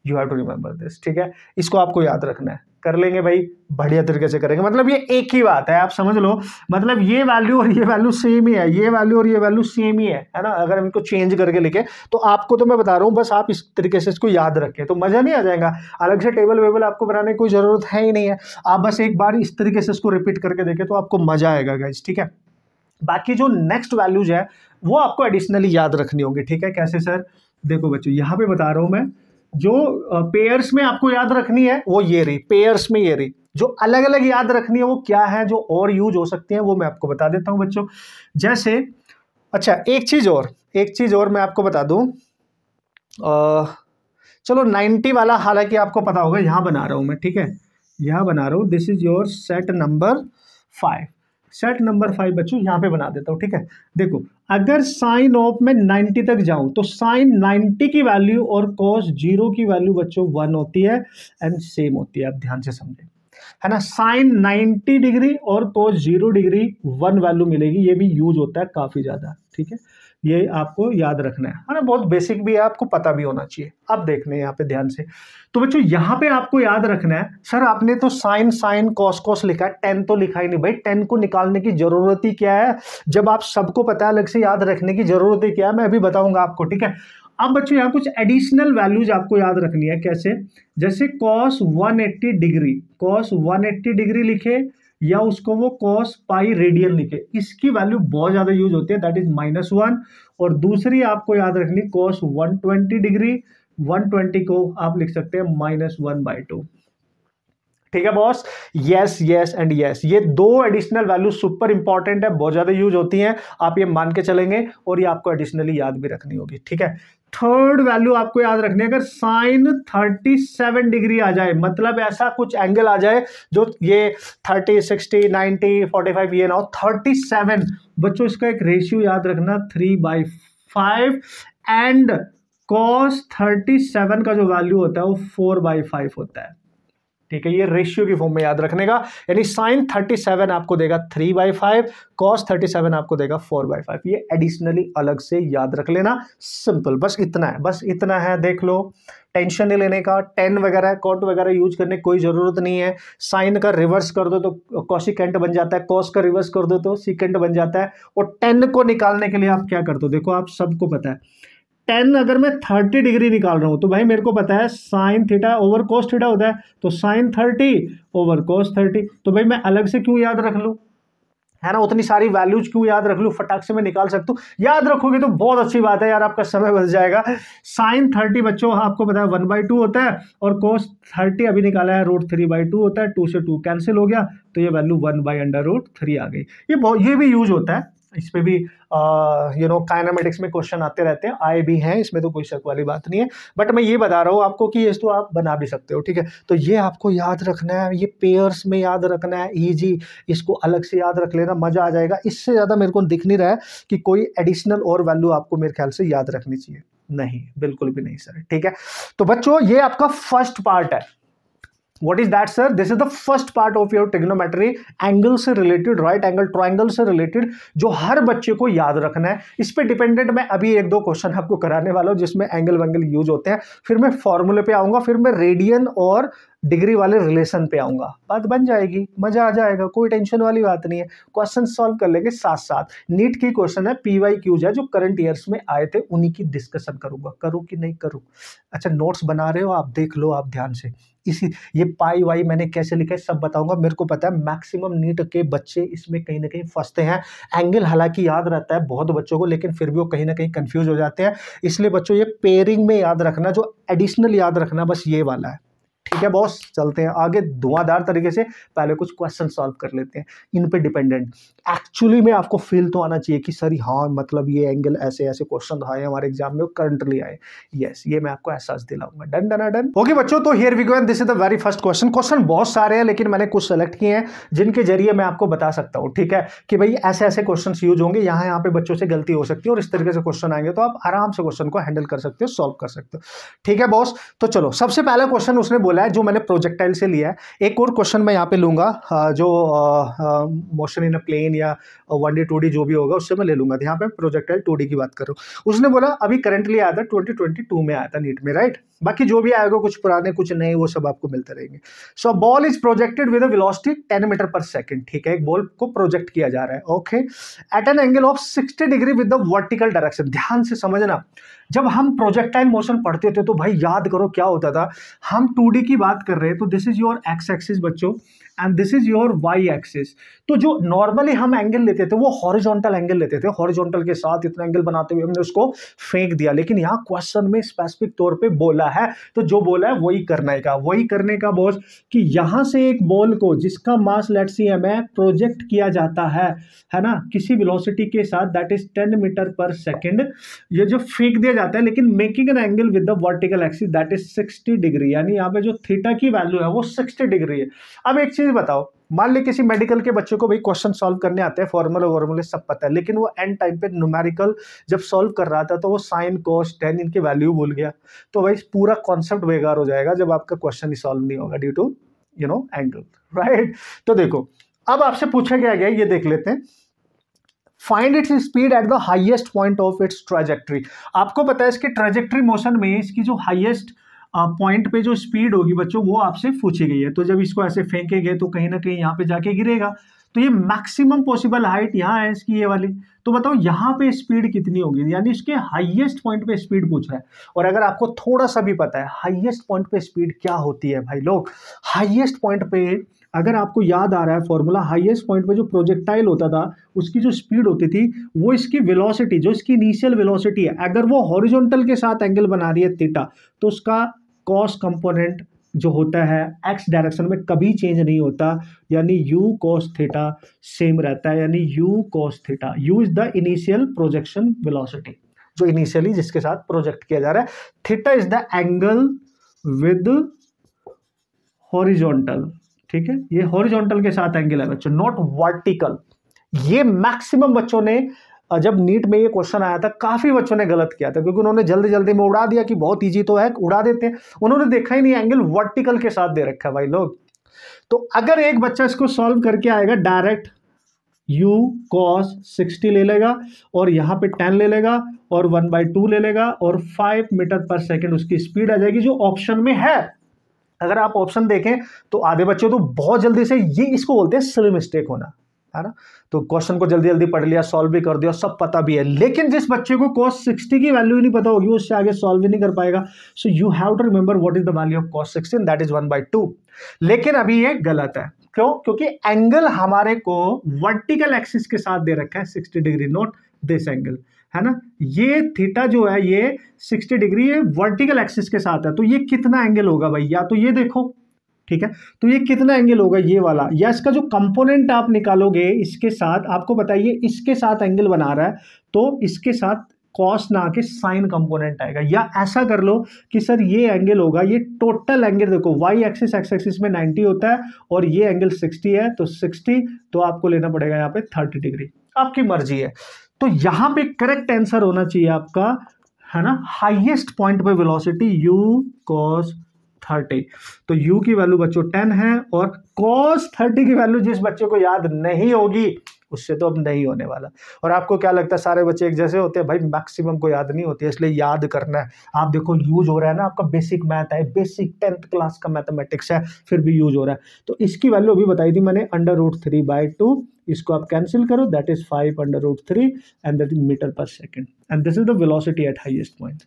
S1: you have to remember this, ठीक है, इसको आपको याद रखना है। कर लेंगे भाई, बढ़िया तरीके से करेंगे, मतलब ये एक ही बात है, आप समझ लो, मतलब ये वैल्यू और ये वैल्यू सेम ही है, ये वैल्यू और ये वैल्यू सेम ही है ना। अगर हम इनको चेंज करके लिखे तो आपको तो मैं बता रहा हूँ, बस आप इस तरीके से इसको याद रखें तो मजा नहीं आ जाएगा। अलग से टेबल वेबल आपको बनाने की कोई जरूरत है ही नहीं है, आप बस एक बार इस तरीके से इसको रिपीट करके देखें तो आपको मजा आएगा गाइस, ठीक है। बाकी जो नेक्स्ट वैल्यूज है वो आपको एडिशनली याद रखनी होगी, ठीक है। कैसे सर, देखो बच्चों यहाँ पे बता रहा हूं मैं, जो पेयर्स में आपको याद रखनी है वो ये रही, पेयर्स में ये रही। जो अलग अलग याद रखनी है वो क्या है, जो और यूज हो सकती है वो मैं आपको बता देता हूं बच्चों। जैसे अच्छा एक चीज और मैं आपको बता दूं, चलो 90 वाला हालांकि आपको पता होगा, यहां बना रहा हूं मैं, ठीक है, यहां बना रहा हूं, this is your set number 5, set number 5 बच्चों यहाँ पे बना देता हूँ, ठीक है। देखो अगर साइन ऑफ में 90 तक जाऊं तो साइन 90 की वैल्यू और कॉस 0 की वैल्यू बच्चों 1 होती है एंड सेम होती है, आप ध्यान से समझें, है ना। साइन 90 डिग्री और कॉस 0 डिग्री 1 वैल्यू मिलेगी, ये भी यूज होता है काफी ज्यादा, ठीक है, ये आपको याद रखना है ना, बहुत बेसिक भी है, आपको पता भी होना चाहिए। अब देखने यहाँ पे ध्यान से, तो बच्चों यहाँ पे आपको याद रखना है, सर आपने तो साइन साइन कॉस कॉस लिखा है, टेन तो लिखा ही नहीं भाई, टेन को निकालने की जरूरत ही क्या है, जब आप सबको पता है अलग से याद रखने की जरूरत ही क्या है, मैं अभी बताऊंगा आपको, ठीक है। अब बच्चों यहाँ कुछ एडिशनल वैल्यूज आपको याद रखनी है, कैसे, जैसे कॉस 180 डिग्री, कॉस 180 डिग्री लिखे या उसको वो कॉस पाई रेडियन लिखे, इसकी वैल्यू बहुत ज्यादा यूज होती है, दैट इज -1। और दूसरी आपको याद रखनी कॉस 120 डिग्री, 120 को आप लिख सकते हैं -1/2, ठीक है boss, yes yes and yes. ये दो एडिशनल वैल्यू सुपर इंपॉर्टेंट है, बहुत ज्यादा यूज होती हैं, आप ये मान के चलेंगे और ये आपको एडिशनली याद भी रखनी होगी, ठीक है। थर्ड वैल्यू आपको याद रखनी है, अगर साइन 37 डिग्री आ जाए, मतलब ऐसा कुछ एंगल आ जाए जो ये 30 60 90 45 ये ना हो, 37 बच्चों इसका एक रेशियो याद रखना 3/5 एंड कॉस 37 का जो वैल्यू होता है वो 4/5 होता है, ठीक है, ये रेशियो की फॉर्म में याद रखने का, यानी साइन 37 आपको देगा 3/5, कॉस 37 आपको देगा 4/5, ये एडिशनली अलग से याद रख लेना, सिंपल, बस इतना है, बस इतना है, देख लो, टेंशन नहीं लेने का, टेन वगैरह कॉट वगैरह यूज करने की कोई जरूरत नहीं है। साइन का रिवर्स कर दो तो कॉसिकेंट बन जाता है, कॉस का रिवर्स कर दो तो सीकेंट बन जाता है, और टेन को निकालने के लिए आप क्या करते हो, देखो आप सबको पता है 10 अगर मैं 30 डिग्री निकाल रहा हूं तो भाई मेरे को पता है sine theta over cos theta होता है, तो साइन 30 ओवर कोस 30, तो भाई मैं अलग से क्यों याद रख लूं, है ना, उतनी सारी वैल्यूज क्यों याद रख लूं, फटाक से मैं निकाल सकता हूं, याद रखोगे तो बहुत अच्छी बात है यार, आपका समय बच जाएगा। साइन 30 बच्चों आपको पता है 1/2 होता है, और कोस 30 अभी निकाला है √3/2 होता है, 2 से 2 कैंसिल हो गया, तो ये वैल्यू 1/√3 आ गई। ये भी यूज होता है, इस पे भी काइनेमेटिक्स में क्वेश्चन आते रहते हैं, आए भी हैं, इसमें तो कोई शक वाली बात नहीं है, बट मैं ये बता रहा हूँ आपको कि इसको आप बना भी सकते हो, ठीक है। तो ये आपको याद रखना है, ये पेयर्स में याद रखना है, इजी, इसको अलग से याद रख लेना, मजा आ जाएगा। इससे ज्यादा मेरे को दिख नहीं रहा है कि कोई एडिशनल और वैल्यू आपको मेरे ख्याल से याद रखनी चाहिए, नहीं, बिल्कुल भी नहीं सर, ठीक है। तो बच्चों ये आपका फर्स्ट पार्ट है। What is that sir? This is the first part of your trigonometry, angle से रिलेटेड, राइट एंगल ट्राइंगल से रिलेटेड, जो हर बच्चे को याद रखना है। इस पे डिपेंडेंट मैं अभी 1-2 क्वेश्चन आपको कराने वाला हूं जिसमें एंगल वैंगल यूज होते हैं, फिर मैं फॉर्मूले पे आऊंगा, फिर मैं रेडियन और डिग्री वाले रिलेशन पे आऊंगा, बात बन जाएगी, मजा आ जाएगा, कोई टेंशन वाली बात नहीं है, क्वेश्चन सॉल्व कर लेंगे साथ साथ। नीट की क्वेश्चन है, PYQs है जो करंट ईयर्स में आए थे, उन्हीं की डिस्कशन करूंगा, करूं कि नहीं करूं। अच्छा नोट्स बना रहे हो आप, देख लो आप ध्यान से, इसी ये पाई वाई मैंने कैसे लिखा है सब बताऊंगा। मेरे को पता है मैक्सिमम नीट के बच्चे इसमें कहीं ना कहीं फंसते हैं, एंगल हालांकि याद रहता है बहुत बच्चों को, लेकिन फिर भी वो कहीं ना कहीं कंफ्यूज हो जाते हैं। इसलिए बच्चों ये पेयरिंग में याद रखना, जो एडिशनल याद रखना बस ये वाला है, ठीक है बॉस, चलते हैं आगे धुआंधार तरीके से। पहले कुछ क्वेश्चन सॉल्व कर लेते हैं इन पे डिपेंडेंट। एक्चुअली में आपको फील तो आना चाहिए कि सर हाँ मतलब ये एंगल ऐसे ऐसे क्वेश्चन आए हमारे एग्जाम में, करंटली आए। यस, ये मैं आपको एहसास दिलाऊंगा। Done done done. ओके बच्चों, तो here we go and this is the very first question. Question बहुत सारे हैं लेकिन मैंने कुछ सेलेक्ट किए हैं जिनके जरिए मैं आपको बता सकता हूँ, ठीक है, कि भाई ऐसे ऐसे क्वेश्चन यूज होंगे, यहाँ पे बच्चों से गलती हो सकती है और इस तरीके से क्वेश्चन आएंगे तो आप आराम से क्वेश्चन को हैंडल कर सकते हो, सॉल्व कर सकते हो। ठीक है बॉस, तो चलो सबसे पहला क्वेश्चन उसने बोला है जो मैंने प्रोजेक्टाइल से लिया है। एक और क्वेश्चन मैं यहाँ पे लूंगा जो मोशन इन अ प्लेन या 1D 2D जो भी होगा उससे मैं ले लूंगा। यहाँ पे प्रोजेक्टाइल 2D की बात करूँ। उसने बोला अभी करंटली आया था 2022 में आया था नीट में, राइट। बाकी जो भी आएगा कुछ पुराने कुछ नए वो सब आपको मिलते रहेंगे। So ball is projected with a velocity 10 metre पर सेकंड। ठीक है, एक बॉल को प्रोजेक्ट किया जा रहा है, okay, at an angle of 60 degree with the vertical direction. ध्यान से समझना, जब हम प्रोजेक्टाइल मोशन पढ़ते थे तो भाई याद करो क्या होता था। हम 2D की बात कर रहे हैं तो this is your X axis बच्चों and this is your Y axis. तो जो नॉर्मली हम एंगल लेते थे वो हॉरिजॉन्टल एंगल लेते थे, हॉरिजॉन्टल के साथ इतना एंगल बनाते हुए हमने उसको फेंक दिया। लेकिन यहाँ क्वेश्चन में स्पेसिफिक तौर पे बोला है, तो जो बोला है वही करने का बॉस, कि यहां से एक बॉल को जिसका मास लेट सी एम है प्रोजेक्ट किया जाता है ना, किसी वेलोसिटी के साथ that is 10 metre per second. ये जो फेंक दिया जाता है लेकिन making an angle with the vertical axis that is 60 degree, यानी यहाँ पे जो थीटा की वैल्यू है वो 60 डिग्री है। अब एक चीज बताओ, मान ली किसी मेडिकल के बच्चों को भाई क्वेश्चन सॉल्व करने आते हैं, फॉर्मूले सब पता है, लेकिन वो एंड टाइम पे न्यूमेरिकल जब सॉल्व कर रहा था तो वो साइन कोस टेन इनकी वैल्यू भूल गया, तो भाई पूरा कॉन्सेप्ट बेकार हो जाएगा जब आपका क्वेश्चन ही सॉल्व नहीं होगा ड्यू टू एंगल, राइट। तो देखो अब आपसे पूछा गया ये देख लेते हैं। Find its speed at the highest point of its trajectory. आपको पता है इसके ट्राजेक्ट्री मोशन में इसकी जो हाईएस्ट पॉइंट पे जो स्पीड होगी बच्चों वो आपसे पूछी गई है। तो जब इसको ऐसे फेंकेंगे तो कहीं ना कहीं यहाँ पे जाके गिरेगा, तो ये मैक्सिमम पॉसिबल हाइट यहाँ है इसकी ये वाली। तो बताओ यहाँ पे स्पीड कितनी होगी, यानी इसके हाईएस्ट पॉइंट पे स्पीड पूछ रहा है। और अगर आपको थोड़ा सा भी पता है हाईएस्ट पॉइंट पे स्पीड क्या होती है भाई लोग, हाईएस्ट पॉइंट पे अगर आपको याद आ रहा है फॉर्मूला, हाईएस्ट पॉइंट पे जो प्रोजेक्टाइल होता था उसकी जो स्पीड होती थी वो इसकी वेलोसिटी, जो इसकी इनिशियल वेलोसिटी है, अगर वो हॉरिजॉन्टल के साथ एंगल बना रही है थीटा, तो उसका कॉस कंपोनेंट जो होता है एक्स डायरेक्शन में कभी चेंज नहीं होता, यानी यू कॉस थीटा सेम रहता है, यानी you cos theta. You is the initial projection velocity, जो इनिशियली जिसके साथ प्रोजेक्ट किया जा रहा है। Theta is the angle with horizontal, ठीक है, ये हॉरिजॉन्टल के साथ एंगल है बच्चों, नॉट वर्टिकल। ये मैक्सिमम बच्चों ने जब नीट में ये क्वेश्चन आया था काफी बच्चों ने गलत किया था, क्योंकि उन्होंने जल्दी जल्दी में उड़ा दिया कि बहुत इजी तो है, उड़ा देते हैं। उन्होंने देखा ही नहीं एंगल वर्टिकल के साथ दे रखा है भाई लोग। तो अगर एक बच्चा इसको सॉल्व करके आएगा डायरेक्ट u cos 60 ले लेगा और यहाँ पे 10 ले लेगा और 1/2 ले लेगा और 5 मीटर पर सेकेंड उसकी स्पीड आ जाएगी जो ऑप्शन में है। अगर आप ऑप्शन देखें तो आधे बच्चे तो बहुत जल्दी से, ये इसको बोलते हैं सिली मिस्टेक होना, है ना। तो क्वेश्चन को जल्दी जल्दी पढ़ लिया, सॉल्व भी कर दिया, सब पता भी है, लेकिन जिस बच्चे को cos 60 की वैल्यू ही नहीं पता होगी उससे आगे सॉल्व भी नहीं कर पाएगा। So you have to remember what is the value of cos 60, that is 1/2। लेकिन अभी ये गलत है, क्यों? क्योंकि एंगल हमारे को वर्टिकल एक्सिस के साथ दे रखा है 60 डिग्री, नॉट दिस एंगल, है ना। ये थीटा जो है ये 60 डिग्री ये वर्टिकल एक्सिस के साथ है, तो ये कितना एंगल होगा भाई, या तो ये देखो, ठीक है, तो ये कितना एंगल होगा ये वाला, या इसका जो कंपोनेंट आप निकालोगे इसके साथ, आपको बताइए इसके साथ एंगल बना रहा है तो इसके साथ कॉस ना के साइन कंपोनेंट आएगा। या ऐसा कर लो कि सर ये एंगल होगा, ये टोटल एंगल देखो वाई एक्सिस एक्स एक्सिस में 90 होता है और ये एंगल 60 है, तो 60 तो आपको लेना पड़ेगा यहाँ पे 30 डिग्री, आपकी मर्जी है। तो यहाँ पे करेक्ट आंसर होना चाहिए आपका, है ना, हाईएस्ट पॉइंट पे वेलोसिटी u cos 30। तो u की वैल्यू बच्चों 10 है और cos 30 की वैल्यू जिस बच्चे को याद नहीं होगी उससे तो अब नहीं होने वाला। और आपको क्या लगता है सारे बच्चे एक जैसे होते हैं? भाई मैक्सिमम को याद नहीं होती है, इसलिए याद करना है। आप देखो यूज हो रहा है ना, आपका बेसिक मैथ है, बेसिक 10th क्लास का मैथमेटिक्स है, फिर भी यूज हो रहा है। तो इसकी वैल्यू अभी बताई थी मैंने, √3/2, इसको आप कैंसिल करो, that is 5/√3 and that is metre per second and this is the velocity at highest point.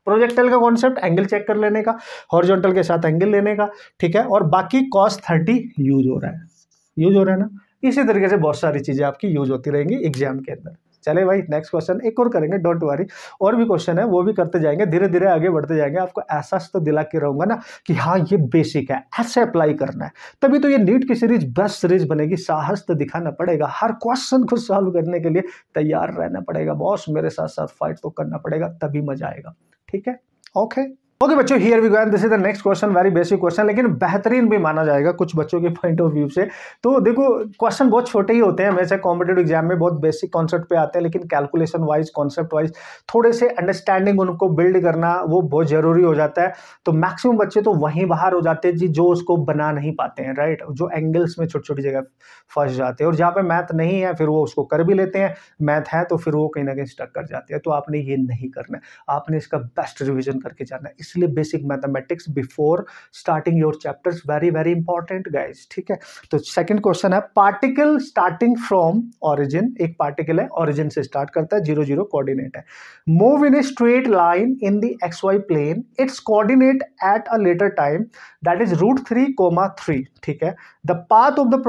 S1: Projectile का कॉन्सेप्ट एंगल चेक कर लेने का, हॉरिजॉन्टल के साथ एंगल लेने का, ठीक है, और बाकी cos 30 यूज हो रहा है ना। इसी तरीके से बहुत सारी चीजें आपकी यूज होती रहेंगी एग्जाम के अंदर। चले भाई नेक्स्ट क्वेश्चन एक और करेंगे, डोंट वरी, और भी क्वेश्चन है वो भी करते जाएंगे, धीरे धीरे आगे बढ़ते जाएंगे। आपको एहसास तो दिला के रहूंगा ना कि हाँ ये बेसिक है, ऐसे अप्लाई करना है, तभी तो ये नीट की सीरीज बेस्ट सीरीज बनेगी। साहस तो दिखाना पड़ेगा, हर क्वेश्चन को सॉल्व करने के लिए तैयार रहना पड़ेगा बॉस, मेरे साथ साथ फाइट तो करना पड़ेगा, तभी मजा आएगा। ठीक है, ओके ओके बच्चों, here we go and this is the next question, very basic question, लेकिन बेहतरीन भी माना जाएगा कुछ बच्चों के पॉइंट ऑफ व्यू से। तो देखो क्वेश्चन बहुत छोटे ही होते हैं, हमेशा कॉम्पिटेटिव एग्जाम में बहुत बेसिक कॉन्सेप्ट पे आते हैं, लेकिन कैलकुलेशन वाइज कॉन्सेप्ट वाइज थोड़े से अंडरस्टैंडिंग उनको बिल्ड करना वो बहुत जरूरी हो जाता है। तो मैक्सिमम बच्चे तो वहीं बाहर हो जाते हैं जी, जो उसको बना नहीं पाते हैं, राइट, जो एंगल्स में छोटी छोटी जगह फंस जाते हैं, और जहाँ पे मैथ नहीं है फिर वो उसको कर भी लेते हैं, मैथ है तो फिर वो कहीं ना कहीं स्टक कर जाते हैं। तो आपने ये नहीं करना है, आपने इसका बेस्ट रिविजन करके जाना है, इसलिए basic mathematics before starting your chapters very very important guys. ठीक है, तो सेकंड क्वेश्चन है, पार्टिकल स्टार्टिंग फ्रॉम ओरिजिन, एक पार्टिकल है ओरिजिन से स्टार्ट करता है, 0 0 कोऑर्डिनेट है, move in a straight line in the XY plane, it's coordinate at a later time that is √3, 3। ठीक है, the path of the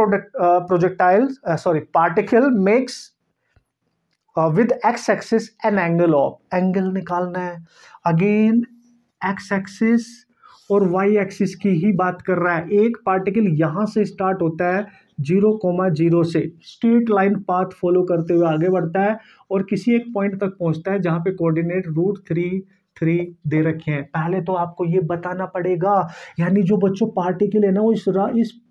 S1: particle makes with x axis an angle of, angle निकालना है, again x axis और Y axis की ही बात कर रहा है। एक पार्टिकल यहां से स्टार्ट होता है 0,0 से, स्ट्रेट लाइन पाथ फॉलो करते हुए आगे बढ़ता है और किसी एक पॉइंट तक पहुंचता है जहां पे कोऑर्डिनेट √3 दे रखे हैं। पहले तो आपको ये बताना पड़ेगा, यानी जो बच्चों पार्टिकल है ना वो इस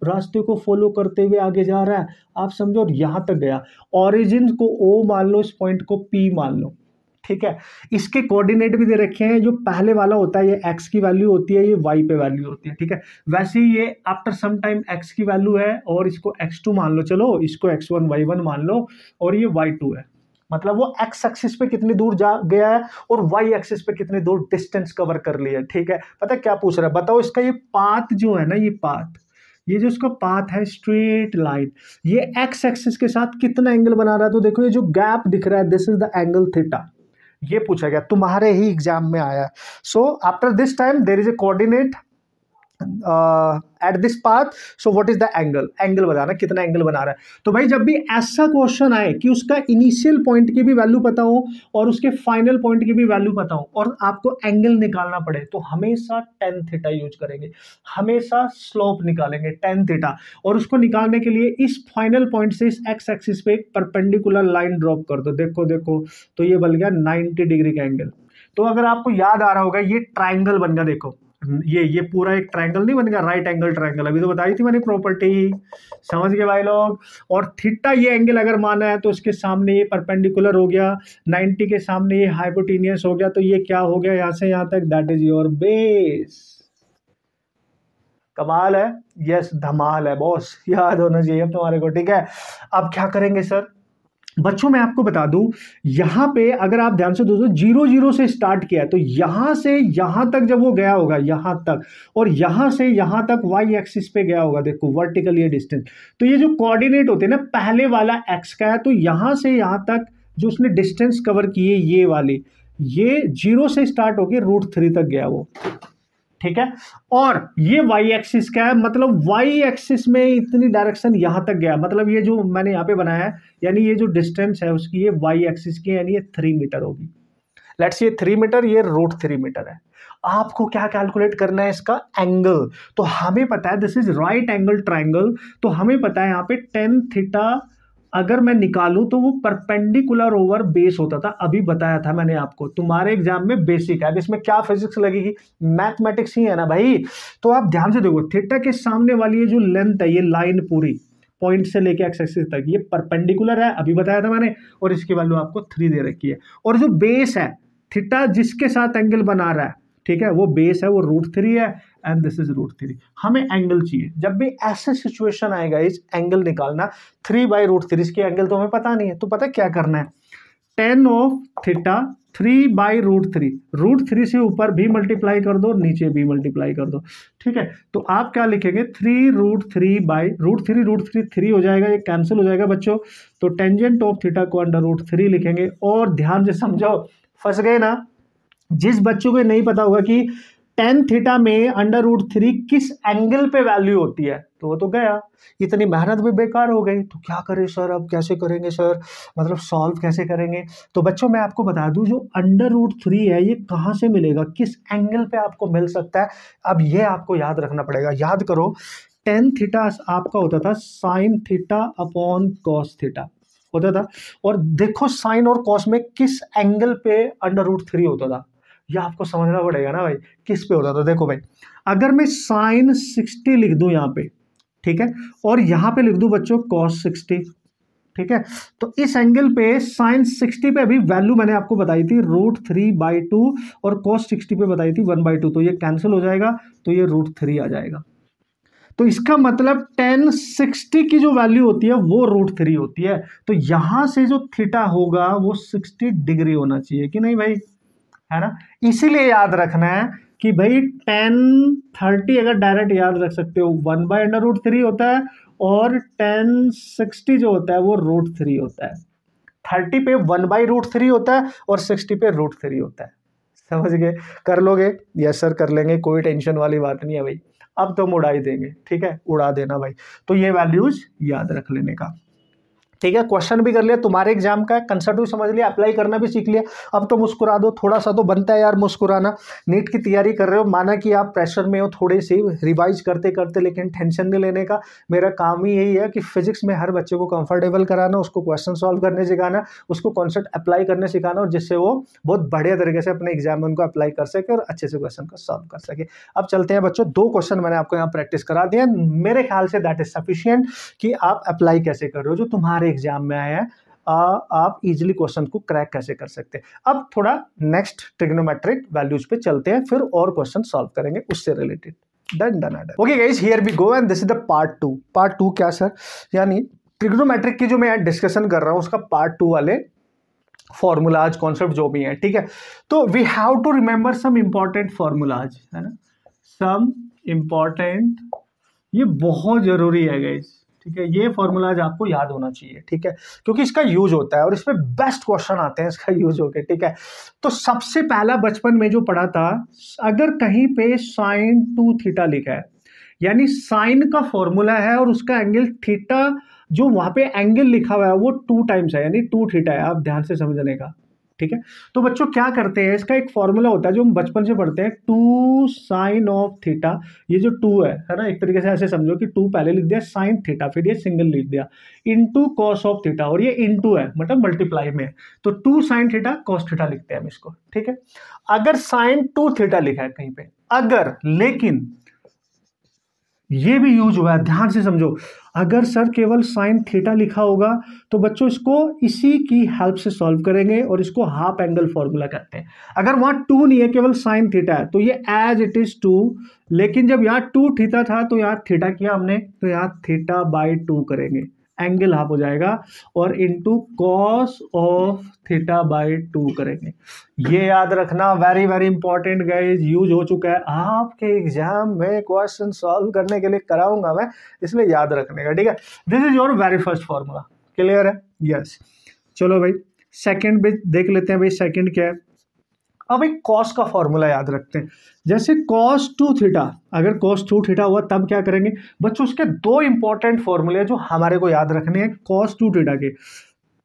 S1: रास्ते को फॉलो करते हुए आगे जा रहा है, आप समझो, और यहां तक गया, ओरिजिन को O मान लो, इस पॉइंट को P मान लो। ठीक है, इसके कोऑर्डिनेट भी दे रखे हैं, जो पहले वाला होता है ये x की वैल्यू होती है, ये y पे वैल्यू होती है। ठीक है, वैसे ही ये आफ्टर सम टाइम x की वैल्यू है और इसको x2 मान लो, चलो इसको x1 y1 मान लो, और ये y2 है, मतलब वो x एक्सिस पे कितनी दूर जा गया है और y एक्सिस पे कितनी दूर डिस्टेंस कवर कर लिया है। ठीक है, पता है क्या पूछ रहा है, बताओ इसका ये पाथ जो है ना, ये पाथ, ये जो इसका पाथ है स्ट्रेट लाइन, ये x एक्सिस के साथ कितना एंगल बना रहा है। तो देखो ये जो गैप दिख रहा है, this is the angle theta, ये पूछा गया तुम्हारे ही एग्जाम में आया। So after this time there is a coordinate at this path, so what is the angle, angle बताना कितना एंगल बना रहा है। तो भाई जब भी ऐसा क्वेश्चन आए कि उसका इनिशियल पॉइंट की भी वैल्यू पता हो और उसके फाइनल पॉइंट की भी वैल्यू पता हो और आपको एंगल निकालना पड़े, तो हमेशा tan थीटा यूज करेंगे, हमेशा स्लोप निकालेंगे tan थीटा, और उसको निकालने के लिए इस फाइनल पॉइंट से इस एक्स एक्सिस पे एक परपेंडिकुलर लाइन ड्रॉप कर दो, देखो देखो, तो ये बन गया 90 डिग्री का एंगल। तो अगर आपको याद आ रहा होगा ये ट्राइंगल बन गया, देखो ये पूरा एक ट्रायंगल नहीं बन गया, राइट एंगल ट्रायंगल, अभी तो बताई थी मैंने प्रॉपर्टी, समझ गए भाई लोग। और थीटा ये एंगल अगर माना है तो इसके सामने ये परपेंडिकुलर हो गया, 90 के सामने ये हाइपोटेनियस हो गया, तो ये क्या हो गया, यहां से यहां तक, दैट इज योर बेस। कमाल है, यस धमाल है बॉस, याद होना चाहिए तुम्हारे को। ठीक है, अब क्या करेंगे सर, बच्चों मैं आपको बता दूं, यहां पे अगर आप ध्यान से दोस्तों 0 0 से स्टार्ट किया, तो यहां से यहां तक जब वो गया होगा यहां तक, और यहां से यहां तक वाई एक्सिस पे गया होगा, देखो वर्टिकल ये डिस्टेंस, तो ये जो कोऑर्डिनेट होते हैं ना, पहले वाला एक्स का है, तो यहां से यहां तक जो उसने डिस्टेंस कवर किए ये वाली, ये 0 से स्टार्ट होकर √3 तक गया वो। ठीक है, और ये वाई एक्सिस का है, मतलब वाई एक्सिस में इतनी डायरेक्शन यहां तक गया, मतलब ये जो मैंने यहां पे बनाया है, यानी ये जो डिस्टेंस है उसकी, ये वाई एक्सिस की, यानी ये 3 मीटर होगी। लेट्स ये 3 मीटर, ये √3 मीटर है। आपको क्या कैलकुलेट करना है, इसका एंगल। तो हमें पता है this is right angle triangle, तो हमें पता है यहाँ पे tan थीटा अगर मैं निकालूं तो वो परपेंडिकुलर ओवर बेस होता था, अभी बताया था मैंने आपको, तुम्हारे एग्जाम में बेसिक है। अब इसमें क्या फिजिक्स लगेगी, मैथमेटिक्स ही है ना भाई। तो आप ध्यान से देखो, थीटा के सामने वाली ये जो लेंथ है, ये लाइन पूरी पॉइंट से लेके एक्स एक्सिस तक, ये परपेंडिकुलर है, अभी बताया था मैंने, और इसकी वैल्यू आपको 3 दे रखी है। और जो बेस है, थीटा जिसके साथ एंगल बना रहा है, ठीक है, वो बेस है, वो √3 है, एंड दिस इज √3। हमें एंगल चाहिए। जब भी ऐसे सिचुएशन आएगा, इस एंगल निकालना 3/√3, इसके एंगल तो हमें पता नहीं है, तो पता क्या करना है, tan ऑफ थीटा 3/√3, √3 से ऊपर भी मल्टीप्लाई कर दो, नीचे भी मल्टीप्लाई कर दो। ठीक है, तो आप क्या लिखेंगे, 3√3/√3, 3 हो जाएगा, ये कैंसिल हो जाएगा बच्चों, तो टेंजेंट ऑफ थीटा को √3 लिखेंगे। और ध्यान से समझो, फंस गए ना, जिस बच्चों को नहीं पता होगा कि टेन थीटा में √3 किस एंगल पे वैल्यू होती है, तो वो तो गया, इतनी मेहनत भी बेकार हो गई। तो क्या करें सर, अब कैसे करेंगे सर, मतलब सॉल्व कैसे करेंगे? तो बच्चों मैं आपको बता दूं, जो √3 है ये कहाँ से मिलेगा, किस एंगल पे आपको मिल सकता है, अब ये आपको याद रखना पड़ेगा। याद करो, टेन थीटा आपका होता था sine theta upon cos theta होता था, और देखो साइन और कॉस में किस एंगल पे √3 होता था, ये आपको समझना पड़ेगा ना भाई, किस पे होता था। देखो भाई, अगर मैं साइन 60 लिख दूं यहाँ पे, ठीक है, और यहाँ पे लिख दूं बच्चों कॉस 60, ठीक है, तो इस एंगल पे साइन 60 पे अभी वैल्यू मैंने आपको बताई थी √3/2 और कॉस 60 पे बताई थी 1/2, तो ये कैंसिल हो जाएगा, तो ये √3 आ जाएगा। तो इसका मतलब tan 60 की जो वैल्यू होती है वो √3 होती है, तो यहां से जो थीटा होगा वो 60 डिग्री होना चाहिए कि नहीं भाई, है ना। इसीलिए याद रखना है कि भाई tan 30 अगर डायरेक्ट याद रख सकते हो 1/√3 होता है, और tan 60 जो होता है वो √3 होता है। 30 पे 1/√3 होता है और 60 पे √3 होता है। समझ गए, कर लोगे? यस सर कर लेंगे, कोई टेंशन वाली बात नहीं है भाई, अब तो हम उड़ा ही देंगे, ठीक है, उड़ा देना भाई। तो ये वैल्यूज याद रख लेने का, ठीक है। क्वेश्चन भी कर लिया, तुम्हारे एग्जाम का कंसेप्ट भी समझ लिया, अप्लाई करना भी सीख लिया, अब तो मुस्कुरा दो, थोड़ा सा तो बनता है यार मुस्कुराना। नीट की तैयारी कर रहे हो, माना कि आप प्रेशर में हो थोड़ी सी रिवाइज करते करते, लेकिन टेंशन नहीं लेने का। मेरा काम ही यही है कि फिजिक्स में हर बच्चे को कंफर्टेबल कराना, उसको क्वेश्चन सॉल्व करने सिखाना, उसको कॉन्सेप्ट अप्लाई करने सिखाना, और जिससे वो बहुत बढ़िया तरीके से अपने एग्जाम में उनको अप्लाई कर सके और अच्छे से क्वेश्चन को सॉल्व कर सके। अब चलते हैं बच्चों, 2 क्वेश्चन मैंने आपको यहाँ प्रैक्टिस करा दिया, मेरे ख्याल से दैट इज सफिशियंट कि आप अप्लाई कैसे कर रहे हो, जो तुम्हारे एग्जाम में आया है आप इजीली क्वेश्चन को क्रैक कैसे कर सकते हैं। अब थोड़ा नेक्स्ट ट्रिग्नोमेट्रिक वैल्यूज पे चलते हैं, फिर और क्वेश्चन सॉल्व करेंगे उससे रिलेटेड। Done. Okay guys, here we go and this is the part 2। Part 2 क्या सर, यानी ट्रिग्नोमेट्रिक की जो मैं डिस्कशन कर रहा हूं उसका पार्ट 2 वाले फॉर्मूलाज कॉन्सेप्ट जो भी है, ठीक है। तो we have to remember some important formulas, है ना, सम इंपॉर्टेंट, ये बहुत जरूरी है गाइस, ठीक है, ये फॉर्मूलाज आपको याद होना चाहिए, ठीक है, क्योंकि इसका यूज होता है और इसमें बेस्ट क्वेश्चन आते हैं इसका यूज होके, ठीक है। तो सबसे पहला बचपन में जो पढ़ा था, अगर कहीं पे साइन 2 थीटा लिखा है, यानी साइन का फॉर्मूला है और उसका एंगल थीटा, जो वहां पे एंगल लिखा हुआ है वो 2 टाइम्स है, यानी 2 थीटा है, आप ध्यान से समझने का, ठीक है। तो बच्चों क्या करते हैं, इसका एक फॉर्मूला होता है जो हम बचपन से पढ़ते हैं, 2 साइन ऑफ थीटा, ये जो 2 है ना, एक तरीके से ऐसे समझो कि 2 पहले लिख दिया साइन थीटा, फिर ये सिंगल लिख दिया, इनटू कॉस ऑफ थीटा, और ये इनटू है मतलब मल्टीप्लाई में, तो 2 साइन थीटा कॉस थीटा लिखते हैं हम इसको, ठीक है। अगर साइन 2 थीटा लिखा है कहीं पे, अगर, लेकिन ये भी यूज हुआ है, ध्यान से समझो, अगर सर केवल साइन थीटा लिखा होगा तो बच्चों इसको इसी की हेल्प से सॉल्व करेंगे और इसको हाफ एंगल फॉर्मूला कहते हैं। अगर वहां 2 नहीं है, केवल साइन थीटा है, तो ये एज इट इज 2, लेकिन जब यहाँ 2 थीटा था तो यहाँ थीटा किया हमने, तो यहाँ θ/2 करेंगे, एंगल हाफ हो जाएगा, और इनटू कॉस ऑफ θ/2 करेंगे। ये याद रखना, very very important guys, use हो चुका है आपके एग्जाम में, क्वेश्चन सॉल्व करने के लिए कराऊंगा मैं, इसलिए याद रखने का, ठीक है। This is your very first formula, clear है? यस। चलो भाई सेकंड भी देख लेते हैं भाई, सेकंड क्या है। अब एक कॉस का फॉर्मूला याद रखते हैं, जैसे cos 2 थीटा, अगर cos 2 थीटा हुआ तब क्या करेंगे बच्चों, उसके 2 इंपॉर्टेंट फॉर्मूले जो हमारे को याद रखने हैं cos 2 थीटा के।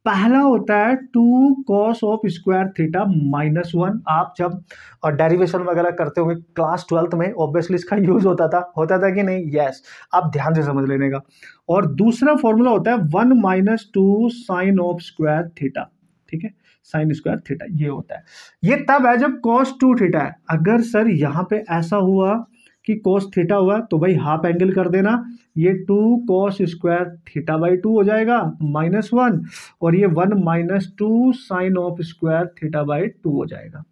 S1: पहला होता है 2 cos ऑफ स्क्वायर थीटा -1, आप जब डेरिवेशन वगैरह करते होंगे क्लास 12th में, ऑब्वियसली इसका यूज होता था कि नहीं? यस, आप ध्यान से समझ लेने का। और दूसरा फॉर्मूला होता है 1 - 2 साइन ऑफ स्क्वायर थीटा, ठीक है, साइन स्क्वायर थीटा, ये होता है। ये तब है जब cos 2 थीटा है। अगर सर यहाँ पे ऐसा हुआ कि cos थीटा हुआ तो भाई हाफ एंगल कर देना, ये 2 cos स्क्वायर θ/2 हो जाएगा -1, और ये 1 - 2 साइन ऑफ स्क्वायर θ/2 हो जाएगा।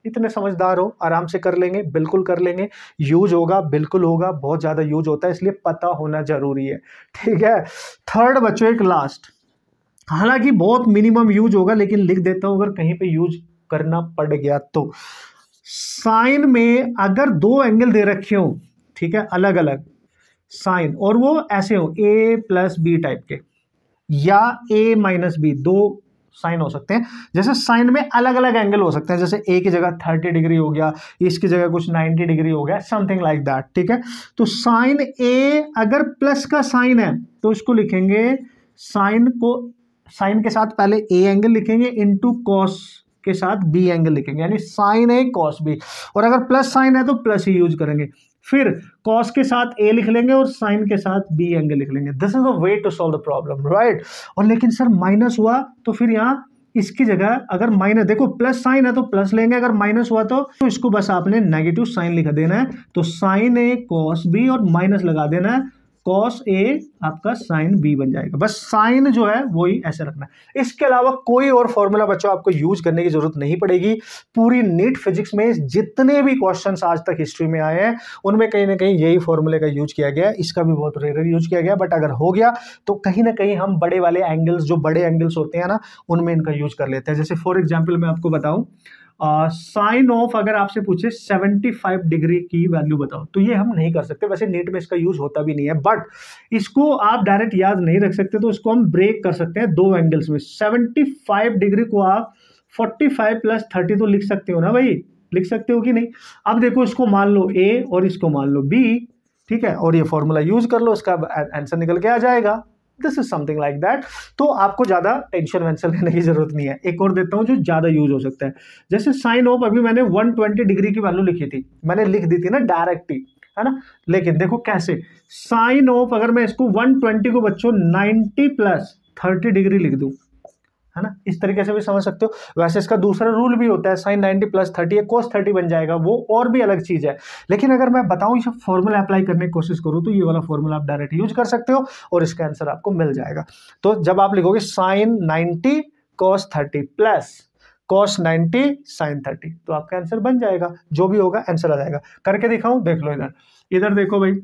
S1: इतने समझदार हो, आराम से कर लेंगे, बिल्कुल कर लेंगे, यूज होगा, बिल्कुल होगा, बहुत ज्यादा यूज होता है, इसलिए पता होना जरूरी है, ठीक है। थर्ड बच्चों एक लास्ट, हालांकि बहुत मिनिमम यूज होगा, लेकिन लिख देता हूं अगर कहीं पे यूज करना पड़ गया तो। साइन में अगर 2 एंगल दे रखे हो, ठीक है, अलग अलग साइन, और वो ऐसे हो A + B टाइप के, या A - B, 2 साइन हो सकते हैं। जैसे साइन में अलग अलग एंगल हो सकते हैं, जैसे ए की जगह 30 डिग्री हो गया, इसकी जगह कुछ 90 डिग्री हो गया, समथिंग लाइक दैट, ठीक है। तो साइन ए अगर प्लस का साइन है तो इसको लिखेंगे साइन के साथ पहले ए एंगल लिखेंगे इनटू कॉस के साथ बी एंगल लिखेंगे, यानी साइन ए कॉस बी। और अगर प्लस साइन है तो प्लस ही यूज करेंगे। फिर कॉस के साथ ए लिख लेंगे और साइन के साथ बी एंगल लिख लेंगे। This is the way to solve the problem, right. और लेकिन सर माइनस हुआ तो फिर यहाँ इसकी जगह अगर माइनस, देखो प्लस साइन है तो प्लस लेंगे, अगर माइनस हुआ तो इसको बस आपने नेगेटिव साइन लिख देना है। तो साइन ए कॉस बी और माइनस लगा देना है, कॉस ए आपका साइन बी बन जाएगा। बस साइन जो है वही ऐसे रखना है। इसके अलावा कोई और फॉर्मूला बच्चों आपको यूज करने की जरूरत नहीं पड़ेगी। पूरी नीट फिजिक्स में जितने भी क्वेश्चंस आज तक हिस्ट्री में आए हैं उनमें कहीं ना कहीं यही फॉर्मूले का यूज किया गया है। इसका भी बहुत रेयर यूज किया गया, बट अगर हो गया तो कहीं ना कहीं हम बड़े वाले एंगल्स, जो बड़े एंगल्स होते हैं ना, उनमें इनका यूज कर लेते हैं। जैसे फॉर एग्जाम्पल मैं आपको बताऊं, साइन ऑफ अगर आपसे पूछे 75 डिग्री की वैल्यू बताओ, तो ये हम नहीं कर सकते। वैसे नीट में इसका यूज होता भी नहीं है, बट इसको आप डायरेक्ट याद नहीं रख सकते, तो इसको हम ब्रेक कर सकते हैं दो एंगल्स में। 75 डिग्री को आप 45 प्लस 30 तो लिख सकते हो ना भाई, लिख सकते हो कि नहीं। अब देखो इसको मान लो ए और इसको मान लो बी, ठीक है, और ये फॉर्मूला यूज कर लो, इसका आंसर निकल के आ जाएगा। This is something like that. तो आपको ज्यादा टेंशन वेंशन लेने की जरूरत नहीं है। एक और देता हूं जो ज्यादा यूज हो सकता है, जैसे साइन ऑफ अभी मैंने 120 डिग्री की वैल्यू लिखी थी, मैंने लिख दी थी ना डायरेक्ट ही, है ना। लेकिन देखो कैसे, साइन ऑफ अगर मैं इसको 120 को बच्चों 90 प्लस 30 डिग्री लिख दूं, है ना, इस तरीके से भी समझ सकते हो। वैसे इसका दूसरा रूल भी होता है, साइन 90 प्लस 30 है cos 30 बन जाएगा, वो और भी अलग चीज है। लेकिन अगर मैं बताऊं ये फॉर्मूला अप्लाई करने की कोशिश करूं तो ये वाला फॉर्मूला आप डायरेक्ट यूज कर सकते हो और इसका आंसर आपको मिल जाएगा। तो जब आप लिखोगे sine 90 cos 30 plus cos 90 sin 30, तो आपका आंसर बन जाएगा, जो भी होगा आंसर आ जाएगा। करके दिखाऊं, देख लो इधर, इधर देखो भाई,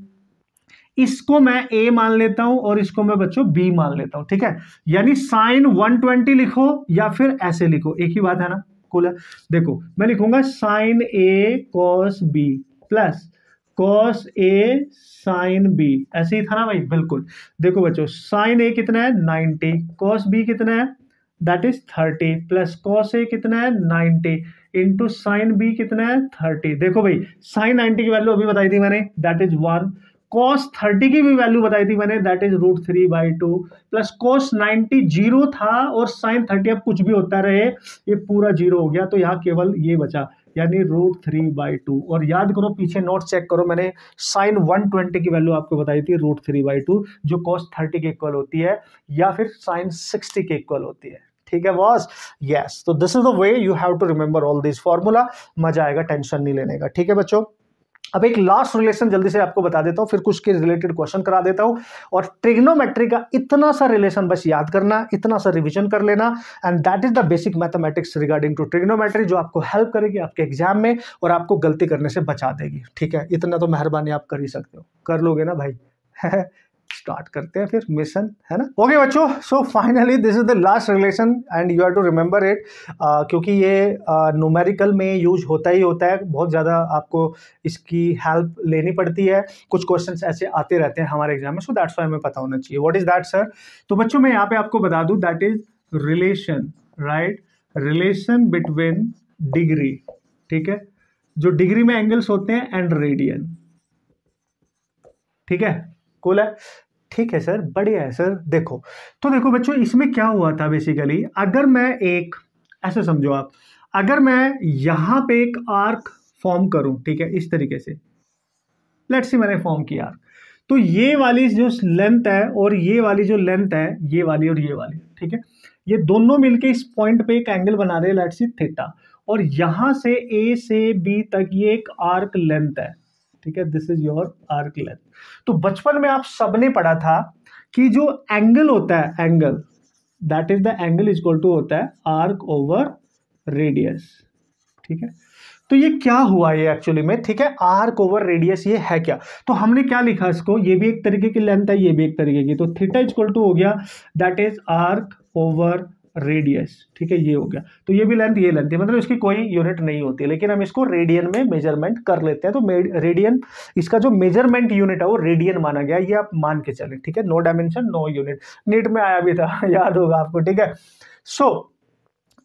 S1: इसको मैं A मान लेता हूं और इसको मैं बच्चों B मान लेता हूं, ठीक है। यानी साइन 120 लिखो या फिर ऐसे लिखो, एक ही बात है ना, कूल है। देखो मैं लिखूंगा sine A cos B plus cos A sin B, ऐसे ही था ना भाई, बिल्कुल। देखो बच्चों साइन A कितना है 90, cos B कितना है that is 30, plus cos A कितना है 90 इंटू साइन B कितना है 30। देखो भाई साइन 90 की वैल्यू अभी बताई थी मैंने, दैट इज 1। cos 30 की भी वैल्यू बताई थी मैंने, that is √3/2, plus cos 90 zero था और sin 30 अब कुछ भी होता रहे ये पूरा जीरो हो गया, तो यहाँ केवल ये बचा, यानी √3/2। और याद करो, पीछे नोट चेक करो, मैंने साइन 120 की वैल्यू आपको बताई थी √3/2, जो cos 30 के इक्वल होती है या फिर साइन 60 के इक्वल होती है, ठीक है बॉस। यस, तो this is the way you have to remember all this formula. मजा आएगा, टेंशन नहीं लेने का, ठीक है बच्चों। अब एक लास्ट रिलेशन जल्दी से आपको बता देता हूं, फिर कुछ के रिलेटेड क्वेश्चन करा देता हूं। और ट्रिग्नोमेट्री का इतना सा रिलेशन बस याद करना, इतना सा रिवीजन कर लेना, and that is the basic mathematics regarding to trigonometry, जो आपको हेल्प करेगी आपके एग्जाम में और आपको गलती करने से बचा देगी, ठीक है। इतना तो मेहरबानी आप कर ही सकते हो, कर लोगे ना भाई। स्टार्ट करते हैं फिर मिशन, है ना। ओके बच्चों, so finally this is the last relation and you have to remember it, क्योंकि ये न्यूमेरिकल में यूज होता ही होता है, बहुत ज़्यादा आपको इसकी हेल्प लेनी पड़ती है। कुछ क्वेश्चंस ऐसे आते रहते हैं हमारे एग्जाम में, सो दैट्स व्हाई हमें पता होना चाहिए। What is that sir? तो बच्चों मैं यहाँ पे आपको बता दूं, that is relation, right, relation between degree, ठीक है, जो डिग्री में एंगल्स होते हैं, एंड रेडियन, ठीक है, कूल है, ठीक है सर, बढ़िया है सर। देखो तो देखो बच्चों, इसमें क्या हुआ था बेसिकली, अगर मैं एक, ऐसे समझो आप, अगर मैं यहां पे एक आर्क फॉर्म करूं, ठीक है, इस तरीके से, लेट्स सी मैंने फॉर्म किया आर्क, तो ये वाली जो लेंथ है और ये वाली जो लेंथ है, ये वाली और ये वाली, ठीक है, ये दोनों मिलके इस पॉइंट पे एक एंगल बना रहे हैं, लेट्स सी थीटा, और यहां से A से B तक ये एक आर्क लेंथ है, ठीक है, this is your arc length. तो बचपन में आप सबने पढ़ा था कि जो एंगल होता है, angle that is the angle is equal to होता है आर्क ओवर रेडियस, ठीक है। तो ये क्या हुआ ये एक्चुअली में, ठीक है, आर्क ओवर रेडियस ये है क्या, तो हमने क्या लिखा इसको, ये भी एक तरीके की लेंथ है, ये भी एक तरीके की, तो थीटा इज इक्वल टू हो गया that is arc over radius, ठीक है, ये हो गया। तो ये भी लेंथ, ये लेंथ है, मतलब इसकी कोई यूनिट नहीं होती, लेकिन हम इसको रेडियन में मेजरमेंट कर लेते हैं। तो रेडियन, इसका जो मेजरमेंट यूनिट है वो रेडियन माना गया, ये आप मान के चले, ठीक है, no dimension no unit, NEET में आया भी था, याद होगा आपको, ठीक है। सो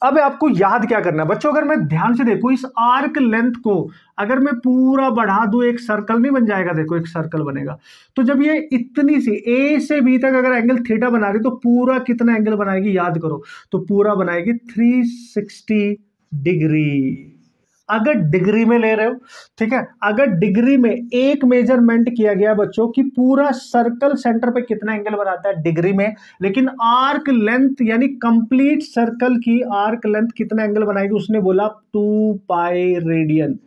S1: अब आपको याद क्या करना है बच्चों, अगर मैं ध्यान से देखूं इस आर्क लेंथ को अगर मैं पूरा बढ़ा दूं, एक सर्कल नहीं बन जाएगा, देखो एक सर्कल बनेगा। तो जब ये इतनी सी ए से बी तक अगर एंगल थीटा बना रही तो पूरा कितना एंगल बनाएगी याद करो, तो पूरा बनाएगी 360 डिग्री। अगर डिग्री में ले रहे हो, ठीक है, अगर डिग्री में एक मेजरमेंट किया गया बच्चों कि पूरा सर्कल सेंटर पे कितना एंगल बनाता है डिग्री में, लेकिन आर्क लेंथ यानी कंप्लीट सर्कल की आर्क लेंथ कितना एंगल बनाएगी, उसने बोला 2 पाई रेडियन,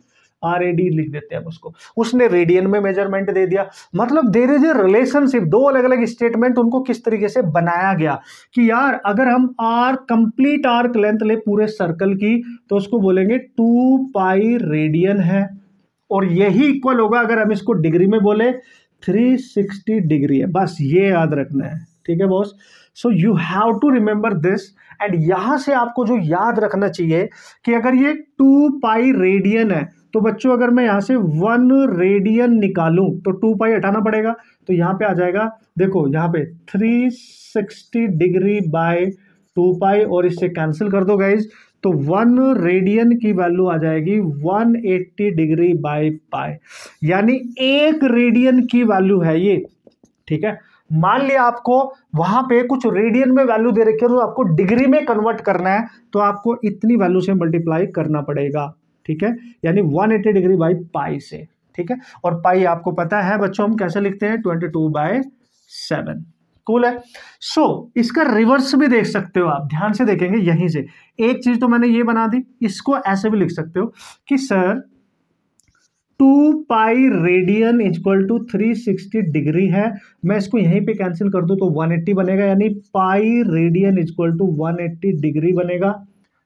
S1: RAD लिख देते हैं उसको, उसने रेडियन में मेजरमेंट दे दिया। मतलब देयर इज ए रिलेशनशिप, दो अलग अलग स्टेटमेंट उनको किस तरीके से बनाया गया कि यार अगर हम कंप्लीट आर्क लेंथ ले पूरे सर्कल की तो उसको बोलेंगे 2 पाई रेडियन है, और यही इक्वल होगा अगर हम इसको डिग्री में बोले 360 डिग्री है। बस ये याद रखना है, ठीक है boss. So you have to remember this, and यहां से आपको जो याद रखना चाहिए कि अगर ये 2 पाई रेडियन है तो बच्चों अगर मैं यहां से 1 रेडियन निकालूं तो 2 पाई हटाना पड़ेगा, तो यहां पे आ जाएगा, देखो यहां पे 360 डिग्री बाय 2 पाई, और इससे कैंसिल कर दो गाइज, तो 1 रेडियन की वैल्यू आ जाएगी 180 डिग्री बाय पाई, यानी 1 रेडियन की वैल्यू है ये, ठीक है। मान लिया आपको वहां पे कुछ रेडियन में वैल्यू दे रखी है तो आपको डिग्री में कन्वर्ट करना है, तो आपको इतनी वैल्यू से मल्टीप्लाई करना पड़ेगा, ठीक है, यानी 180 डिग्री बाई पाई से, ठीक है। और पाई आपको पता है बच्चों हम कैसे लिखते हैं, 22/7। कूल है। सो इसका रिवर्स भी देख सकते हो आप, ध्यान से देखेंगे यहीं से एक चीज तो मैंने ये बना दी, इसको ऐसे भी लिख सकते हो कि sir 2 pi radian equal to 360 degree है, मैं इसको यहीं पे कैंसिल कर दूं तो 180 बनेगा, यानी pi radian equal to 180 degree बनेगा,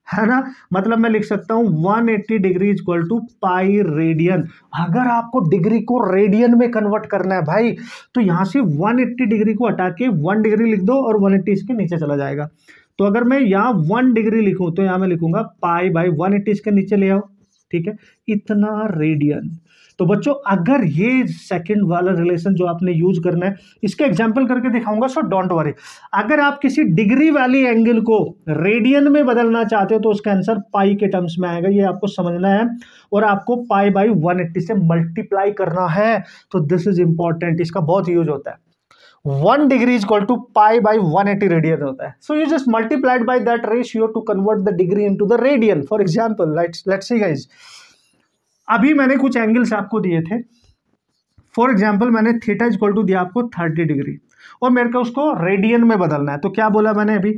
S1: है ना। मतलब मैं लिख सकता हूं 180 degree equal to pi radian. अगर आपको डिग्री को रेडियन में कन्वर्ट करना है भाई, तो यहां से 180 डिग्री को हटा के 1 डिग्री लिख दो और 180 इसके नीचे चला जाएगा। तो अगर मैं यहां 1 डिग्री लिखूं तो यहां मैं लिखूंगा पाई बाई 180 इसके नीचे ले आओ, ठीक है, इतना रेडियन। तो बच्चों अगर ये सेकंड वाला रिलेशन जो आपने यूज करना है, इसके एग्जांपल करके दिखाऊंगा, सो डोंट वरी। अगर आप किसी डिग्री वाली एंगल को रेडियन में बदलना चाहते हो तो उसका आंसर पाई के टर्म्स में आएगा, ये आपको समझना है, और आपको पाई बाई 180 से मल्टीप्लाई करना है। तो दिस इज इंपॉर्टेंट, इसका बहुत यूज होता है। 1 degree equal to pi by 180 radian होता है। So you just multiplied by that ratio to convert the degree into the radian. For example let's see guys, अभी मैंने कुछ एंगल्स आपको दिए थे, फॉर एग्जाम्पल मैंने थीटा इक्वल टू दिया आपको 30 डिग्री और मेरे को उसको रेडियन में बदलना है, तो क्या बोला मैंने अभी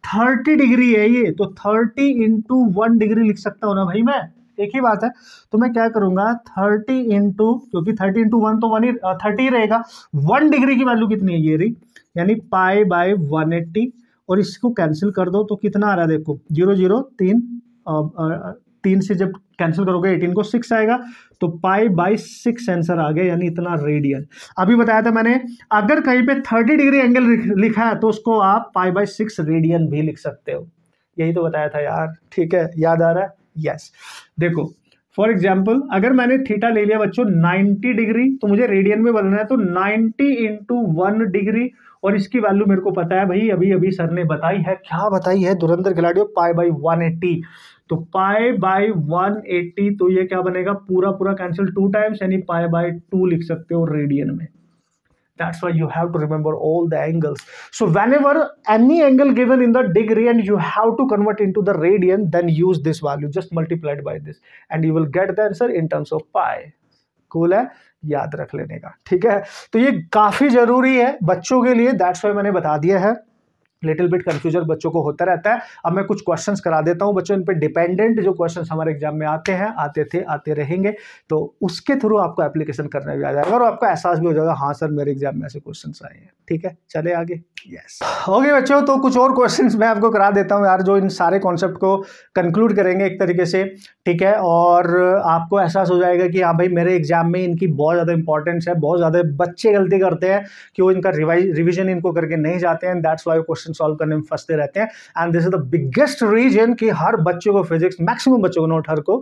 S1: 30 डिग्री है ये, तो 30 इंटू 1 डिग्री लिख सकता हूँ ना भाई मैं, एक ही बात है। तो मैं क्या करूंगा 30 इंटू, क्योंकि 30 इंटू 1 तो 30 रहेगा, 1 डिग्री की वैल्यू कितनी है ये रही, यानी पाई बाय 180, और इसको कैंसिल कर दो तो कितना आ रहा है देखो 0 0 3 से जब कैंसिल करोगे 18 को 6 आएगा, तो पाई बाई 6 आंसर आ गया, यानी इतना रेडियन। अभी बताया था मैंने अगर कहीं पे 30 डिग्री एंगल लिखा है तो उसको आप पाई बाई 6 रेडियन भी लिख सकते हो, यही तो बताया था यार, ठीक है, याद आ रहा है, यस। देखो फॉर एग्जाम्पल अगर मैंने थीटा ले लिया बच्चों 90 डिग्री, तो मुझे रेडियन में बदलना है, तो 90 इंटू 1 डिग्री, और इसकी वैल्यू मेरे को पता है भाई, अभी अभी सर ने बताई है, क्या बताई है धुरंधर खिलाड़ियों, पाई बाई 180। तो पाई बाई 180, तो ये क्या बनेगा, पूरा पूरा कैंसिल 2 टाइम्स, यानी पाई बाई 2 लिख सकते हो रेडियन में। That's why you have to remember all the angles. So whenever any angle given in the degree and you have to convert into the radian, then use this value, just multiply it by this and you will get the answer in terms of pi. Cool है, याद रख लेने का, ठीक है। तो ये काफी जरूरी है बच्चों के लिए, that's why मैंने बता दिया है। लिटिल बिट कंफ्यूजन बच्चों को होता रहता है। अब मैं कुछ क्वेश्चंस करा देता हूं बच्चों, इन पे डिपेंडेंट जो क्वेश्चंस हमारे एग्जाम में आते हैं, आते थे, आते रहेंगे, तो उसके थ्रू आपको एप्लीकेशन करना भी आ जाएगा और आपको एहसास भी हो जाएगा, हाँ सर मेरे एग्जाम में ऐसे क्वेश्चंस आए हैं, ठीक है। चले आगे, यस ओके बच्चों, तो कुछ और क्वेश्चंस मैं आपको करा देता हूं यार, जो इन सारे कॉन्सेप्ट को कंक्लूड करेंगे एक तरीके से, ठीक है, और आपको एहसास हो जाएगा कि हाँ भाई मेरे एग्जाम में इनकी बहुत ज़्यादा इंपॉर्टेंस है। बहुत ज़्यादा बच्चे गलती करते हैं कि वो इनका रिविजन इनको करके नहीं जाते हैं, दैट्स वाई क्वेश्चन सॉल्व करने में फंसते रहते हैं, and this is the biggest reason कि हर बच्चों को फिजिक्स, मैक्सिमम बच्चों को, नोट हर को,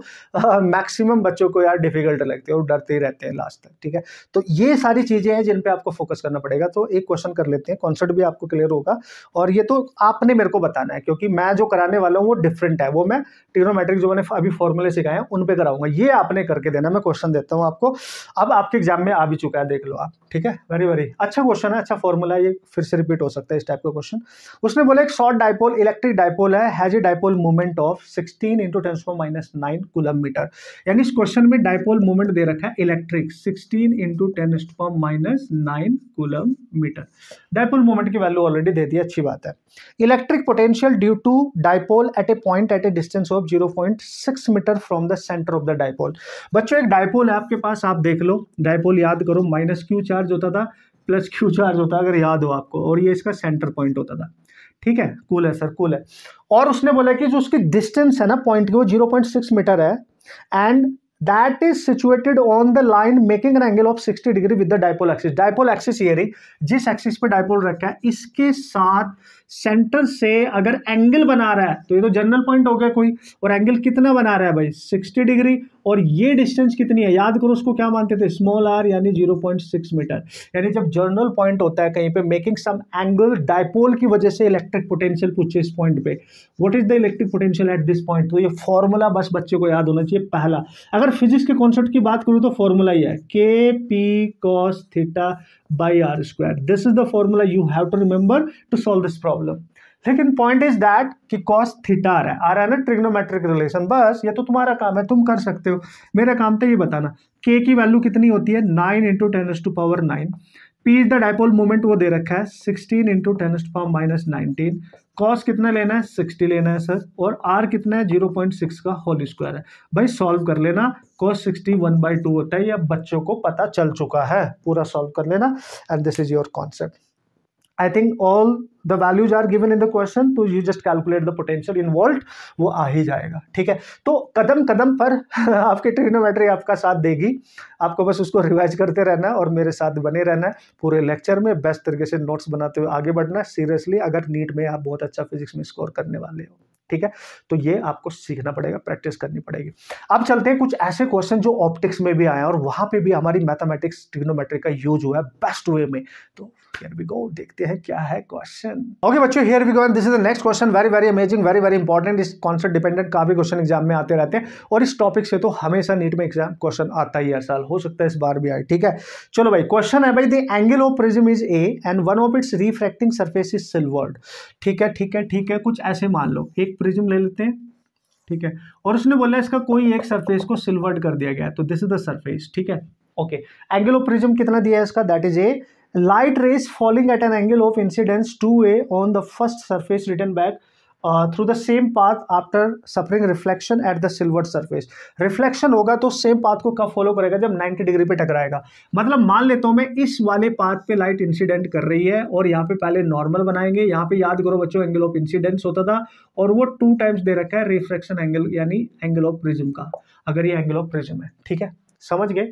S1: मैक्सिमम बच्चों को यार डिफिकल्ट लगती है और डरते ही रहते हैं लास्ट तक, ठीक है। तो ये सारी चीज़ें हैं जिन पे आपको फोकस करना पड़ेगा। तो एक क्वेश्चन कर लेते हैं, कॉन्सेप्ट भी आपको क्लियर होगा। और ये तो आपने मेरे को बताना है, क्योंकि मैं जो कराने वाला हूँ वो डिफरेंट है, वो मैं ट्रिग्नोमेट्रिक जो मैंने अभी फॉर्मूले सिखाए हैं उन पे कराऊंगा, ये आपने करके देना। मैं क्वेश्चन देता हूँ आपको, अब आपके एग्जाम में आ भी चुका है, देख लो आप, ठीक है। वेरी वेरी अच्छा क्वेश्चन है, अच्छा फॉर्मूला, ये फिर से रिपीट हो सकता है इस टाइप का क्वेश्चन। उसने बोला एक शॉर्ट डाइपोल, इलेक्ट्रिक डाइपोल है, has a dipole moment of 16 × 10⁻⁹ coulomb metre. यानी इस क्वेश्चन में डाइपोल मोमेंट दे रखा है electric 16 × 10⁻⁹ coulomb metre. Dipole moment की वैल्यू ऑलरेडी दे दी, अच्छी बात है। Electric potential due to dipole at a point at a distance of 0.6 metre from the centre of the dipole. बच्चों एक डाइपोल है आपके पास, आप देख लो, डाइपोल याद करो, -q चार्ज होता था, +q चार्ज होता अगर याद हो आपको, और ये इसका सेंटर पॉइंट होता था, ठीक है। कूल है सर, कूल है। और उसने बोला कि जो उसकी डिस्टेंस है ना पॉइंट की, वो 0.6 मीटर है, and that is situated on the line making an angle of 60 degree with the dipole axis। dipole axis ये रही, जिस एक्सिस पे डाइपोल रखा है इसके साथ सेंटर से अगर एंगल बना रहा है, तो ये तो जनरल पॉइंट हो गया कोई, और एंगल कितना बना रहा है भाई 60 डिग्री, और ये डिस्टेंस कितनी है याद करो, उसको क्या मानते थे, स्मॉल r, यानी 0.6 मीटर। यानी जब जनरल पॉइंट होता है कहीं पे मेकिंग सम एंगल, डाइपोल की वजह से इलेक्ट्रिक पोटेंशियल पूछे इस पॉइंट पे, what is the electric potential at this point, तो ये फॉर्मूला बस बच्चे को याद होना चाहिए पहला। अगर फिजिक्स के कॉन्सेप्ट की बात करूं तो फॉर्मूला ही है kp cos θ/r²। This is the formula you have to remember to solve this problem. लेकिन पॉइंट इज दैट कि cos θ आ रहा है ना ट्रिग्नोमेट्रिक रिलेशन, बस ये तो तुम्हारा काम है, तुम कर सकते हो, मेरा काम तो ये बताना k की वैल्यू कितनी होती है 9 × 10⁹ p is the dipole moment, वो दे रखा है 16 × 10⁻⁹ कॉस कितना लेना है 60 लेना है सर, और r कितना है 0.6 का होल स्क्वायर है। भाई सॉल्व कर लेना, cos 60 1/2 होता है, ये बच्चों को पता चल चुका है, पूरा सॉल्व कर लेना, and this is your concept. I think all the values are given in the question, तो you just calculate the potential in volt, वो आ ही जाएगा, ठीक है। तो कदम कदम पर आपकी ट्रिग्नोमेट्री आपका साथ देगी, आपको बस उसको रिवाइज करते रहना है और मेरे साथ बने रहना है, पूरे लेक्चर में बेस्ट तरीके से नोट्स बनाते हुए आगे बढ़ना है सीरियसली, अगर नीट में आप बहुत अच्छा फिजिक्स में स्कोर करने वाले हो, ठीक है। तो ये आपको सीखना पड़ेगा, प्रैक्टिस करनी पड़ेगी। अब चलते हैं कुछ ऐसे क्वेश्चन जो ऑप्टिक्स में भी आए और वहां पे भी हमारी मैथमेटिक्स ट्रिग्नोमेट्री का यूज हुआ है बेस्ट वे में। तो हियर वी गो, देखते हैं क्या है क्वेश्चन। ओके बच्चों, here we go, and this is the next question, very very amazing, very very important. इस कॉन्सेप्ट डिपेंडेंट काफी क्वेश्चन एग्जाम में आते रहते हैं, और इस टॉपिक से तो हमेशा नीट में एग्जाम क्वेश्चन आता ही हर साल, हो सकता है इस बार भी आए, ठीक है। चलो भाई, क्वेश्चन है भाई, the angle of prism is A and one of its refracting surface is silvered. ठीक है ठीक है ठीक है, कुछ ऐसे मान लो, एक प्रिज्म ले लेते हैं, ठीक है, और उसने बोला इसका कोई एक सरफेस को सिल्वर्ड कर दिया गया है, तो दिस इज द सरफेस, ठीक है। ओके, एंगल ऑफ प्रिज्म कितना दिया है इसका, that is a light rays falling at an angle of incidence 2a on the first surface written back through the same path after suffering reflection at the silvered surface। Reflection होगा तो same path को कब follow करेगा, जब 90 degree पे टकराएगा। मतलब मान लेता हूं मैं इस वाले पाथ पे लाइट इंसिडेंट कर रही है, और यहाँ पे पहले नॉर्मल बनाएंगे, यहाँ पे याद करो बच्चों एंगल ऑफ इंसिडेंस होता था, और वो 2 टाइम्स दे रखा है रिफ्रैक्शन एंगल, यानी एंगल ऑफ प्रिज्म का, अगर ये एंगल ऑफ प्रिज्म है, ठीक है, समझ गए।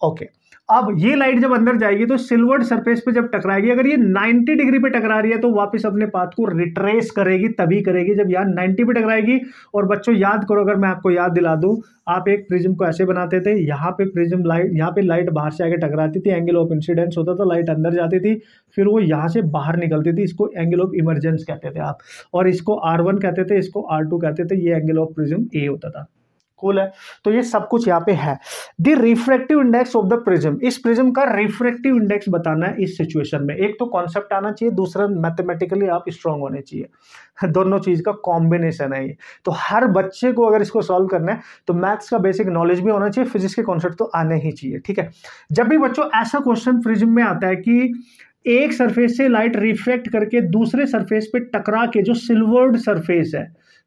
S1: ओके, अब ये लाइट जब अंदर जाएगी तो सिल्वर्ड सरफेस पे जब टकराएगी, अगर ये 90 डिग्री पे टकरा रही है तो वापस अपने पाथ को रिट्रेस करेगी, तभी करेगी जब यहाँ 90 पे टकराएगी। और बच्चों याद करो, अगर मैं आपको याद दिला दूं, आप एक प्रिज्म को ऐसे बनाते थे, यहाँ पे प्रिज्म लाइट, यहाँ पे लाइट बाहर से आके टकराती थी, एंगल ऑफ इंसिडेंस होता था, लाइट अंदर जाती थी, फिर वो यहाँ से बाहर निकलती थी, इसको एंगल ऑफ इमरजेंस कहते थे आप, और इसको R1 कहते थे, इसको R2 कहते थे, ये एंगल ऑफ प्रिज्म ए होता था। कूल है, तो ये सब कुछ यहाँ पे है। The refractive index of the prism, इस प्रिज्म का रिफ्रैक्टिव इंडेक्स बताना है इस सिचुएशन में। एक तो कॉन्सेप्ट आना चाहिए, दूसरा मैथमेटिकली आप स्ट्रांग होने चाहिए, दोनों चीज का कॉम्बिनेशन है ये। तो हर बच्चे को अगर इसको सॉल्व करना है तो मैथ्स का बेसिक नॉलेज भी होना चाहिए, फिजिक्स के कॉन्सेप्ट तो आने ही चाहिए, ठीक है। जब भी बच्चों ऐसा क्वेश्चन प्रिज्म में आता है कि एक सरफेस से लाइट रिफ्लेक्ट करके दूसरे सरफेस पे टकरा के, जो सिल्वर्ड सरफेस है,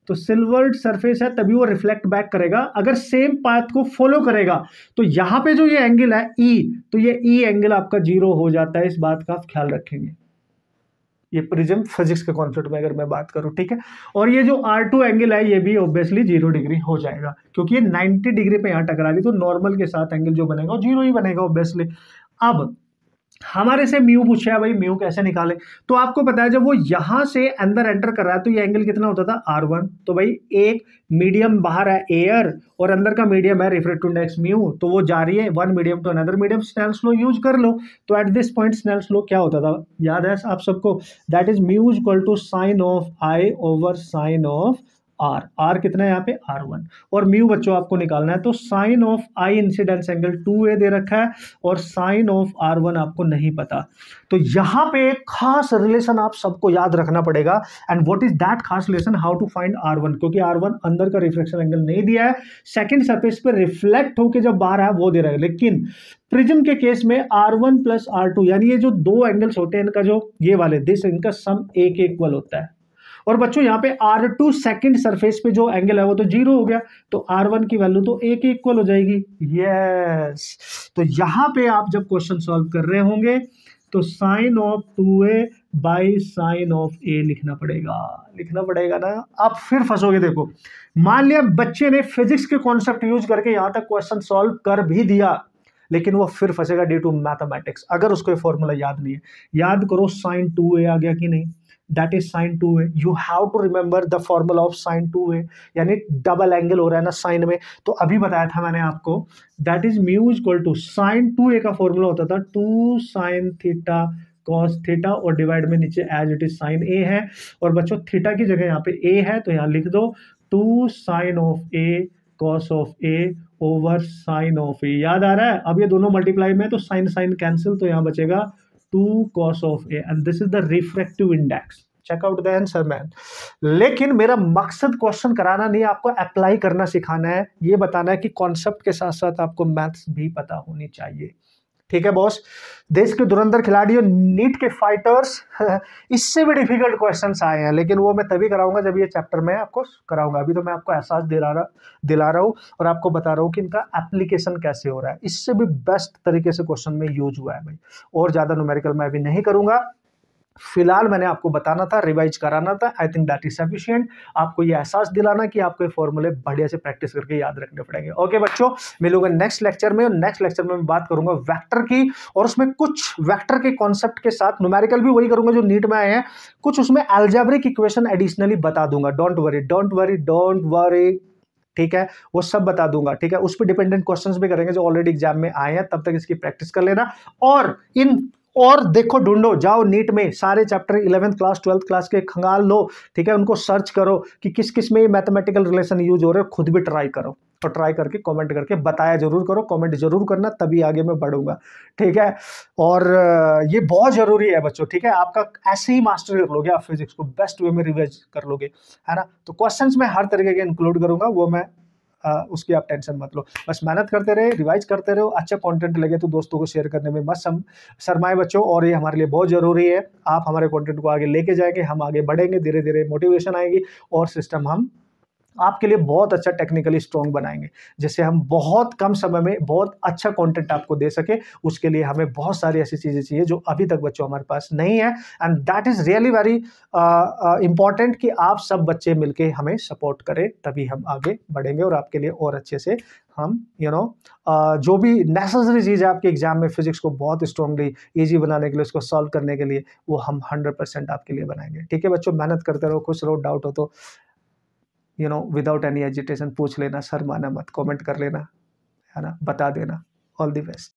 S1: तो सिल्वर्ड सरफेस है तभी वो रिफ्लेक्ट बैक करेगा, अगर सेम पाथ को फॉलो करेगा तो यहाँ पे जो ये एंगल है E, तो ये E एंगल आपका 0 हो जाता है, इस बात का आप ख्याल रखेंगे। ये प्रिज्म फिजिक्स के कॉन्सेप्ट में अगर मैं बात करूं, ठीक है। और ये जो R2 एंगल है ये भी ऑब्वियसली 0 डिग्री हो जाएगा, क्योंकि ये 90 डिग्री पे यहाँ टकरा रही, तो नॉर्मल के साथ एंगल जो बनेगा वो 0 ही बनेगा ऑब्वियसली। अब हमारे से म्यू पूछा है भाई, म्यू कैसे निकाले। तो आपको पता है जब वो यहां से अंदर एंटर कर रहा है तो ये एंगल कितना होता था R1। तो भाई एक मीडियम बाहर है एयर और अंदर का मीडियम है रिफ्रैक्टिव इंडेक्स म्यू, तो वो जा रही है one medium to another medium, Snell's law use कर लो। तो at this point Snell's law क्या होता था, याद है आप सबको, that is mu equal to sine of i over sine of r. R कितना है यहाँ पे R1, और म्यू बच्चों आपको निकालना है। तो sine of i incidence angle 2a दे रखा है और साइन ऑफ R1 आपको नहीं पता। तो यहां पे एक खास रिलेशन आप सबको याद रखना पड़ेगा। एंड व्हाट इज दैट खास रिलेशन, हाउ टू फाइंड R1, क्योंकि R1 अंदर का रिफ्लेक्शन एंगल नहीं दिया है, सेकंड सरफेस पे रिफ्लेक्ट होकर जब बाहर है वो दे रहा है। लेकिन प्रिज्म के केस में R1 प्लस R2 यानी ये जो दो एंगल्स होते हैं इनका जो ये वाले दिस, इनका सम ए के इक्वल होता है। और बच्चों यहाँ पे R2 सेकंड सरफेस पे जो एंगल है वो तो 0 हो गया, तो R1 की वैल्यू तो a के इक्वल हो जाएगी। यस, तो यहां पे आप जब क्वेश्चन सॉल्व कर रहे होंगे तो sine of 2a by sine of a लिखना पड़ेगा ना। आप फिर फंसोगे। देखो मान लिया बच्चे ने फिजिक्स के कॉन्सेप्ट यूज करके यहां तक क्वेश्चन सॉल्व कर भी दिया, लेकिन वो फिर फंसेगा ड्यू टू मैथमेटिक्स। अगर उसको ये फॉर्मूला याद नहीं है, याद करो साइन 2a आ गया कि नहीं, that is sine 2a। You have to remember the formula of sine 2a, यानी डबल एंगल हो रहा है ना साइन में। तो अभी बताया था मैंने आपको, that is mu equal to sine 2a का फॉर्मूला होता था 2 साइन थीटा कॉस थीटा, और डिवाइड में नीचे as it is sine a है। और बच्चों थीटा की जगह यहाँ पे a है तो यहाँ लिख दो 2 sine of a cos of a over sine of a। याद आ रहा है, अब ये दोनों मल्टीप्लाई में तो साइन साइन कैंसिल, तो यहाँ बचेगा 2 cos of a and this is the refractive index. Check out the answer man. लेकिन मेरा मकसद क्वेश्चन कराना नहीं, आपको अप्लाई करना सिखाना है, ये बताना है कि कॉन्सेप्ट के साथ साथ आपको मैथ्स भी पता होनी चाहिए। ठीक है बॉस। देश के धुरंधर खिलाड़ियों, नीट के फाइटर्स, इससे भी डिफिकल्ट क्वेश्चंस आए हैं, लेकिन वो मैं तभी कराऊंगा जब ये चैप्टर मैं आपको कराऊंगा। अभी तो मैं आपको एहसास दिला रहा हूँ और आपको बता रहा हूँ कि इनका एप्लीकेशन कैसे हो रहा है। इससे भी बेस्ट तरीके से क्वेश्चन में यूज हुआ है भाई। और ज्यादा न्यूमेरिकल मैं अभी नहीं करूंगा, फिलहाल मैंने आपको बताना था, रिवाइज कराना था। I think that is sufficient. आपको ये एहसास दिलाना कि आपको ये फॉर्मूले बढ़िया से प्रैक्टिस करके याद रखने पड़ेंगे। ओके बच्चों, मिलूंगा नेक्स्ट लेक्चर में, और नेक्स्ट लेक्चर में मैं बात करूंगा वेक्टर की, और उसमें कुछ वेक्टर के कॉन्सेप्ट के साथ न्यूमेरिकल भी वही करूंगा जो नीट में आए हैं, कुछ उसमें अलजेब्रिक इक्वेशन एडिशनली बता दूंगा। डोंट वरी, ठीक है, वो सब बता दूंगा। ठीक है, उस पर डिपेंडेंट क्वेश्चंस भी करेंगे जो ऑलरेडी एग्जाम में आए हैं, तब तक इसकी प्रैक्टिस कर लेना। और देखो, ढूंढो, जाओ नीट में सारे chapter 11th class 12th class के खंगाल लो। ठीक है, उनको सर्च करो कि किस किस में मैथमेटिकल रिलेशन यूज हो रहे हैं, खुद भी ट्राई करो, और ट्राई करके कमेंट करके बताया जरूर करो, कमेंट जरूर करना, तभी आगे मैं बढ़ूंगा। ठीक है, और ये बहुत जरूरी है बच्चों। ठीक है, आपका ऐसे ही मास्टर कर लोगे आप फिजिक्स को, बेस्ट वे में रिवाइज कर लोगे, है ना। तो क्वेश्चंस में हर तरीके के इंक्लूड करूंगा, वो मैं उसकी आप टेंशन मत लो, बस मेहनत करते रहे, रिवाइज करते रहो। अच्छा कंटेंट लगे तो दोस्तों को शेयर करने में मत शर्माए बच्चों, और ये हमारे लिए बहुत जरूरी है। आप हमारे कंटेंट को आगे लेके जाएंगे, हम आगे बढ़ेंगे, धीरे धीरे मोटिवेशन आएगी, और सिस्टम हम आपके लिए बहुत अच्छा टेक्निकली स्ट्रॉन्ग बनाएंगे, जिससे हम बहुत कम समय में बहुत अच्छा कंटेंट आपको दे सके। उसके लिए हमें बहुत सारी ऐसी चीज़ें चाहिए जो अभी तक बच्चों हमारे पास नहीं है, and that is really very important कि आप सब बच्चे मिलके हमें सपोर्ट करें, तभी हम आगे बढ़ेंगे और आपके लिए और अच्छे से हम जो भी नेसेसरी चीज़ है आपके एग्जाम में फिजिक्स को बहुत स्ट्रांगली ईजी बनाने के लिए, उसको सॉल्व करने के लिए, वो हम 100% आपके लिए बनाएंगे। ठीक है बच्चों, मेहनत करते रहो, खुश रहो, डाउट हो तो विदाउट एनी एजिटेशन पूछ लेना, शर्माना मत, कमेंट कर लेना, है ना, बता देना। All the best.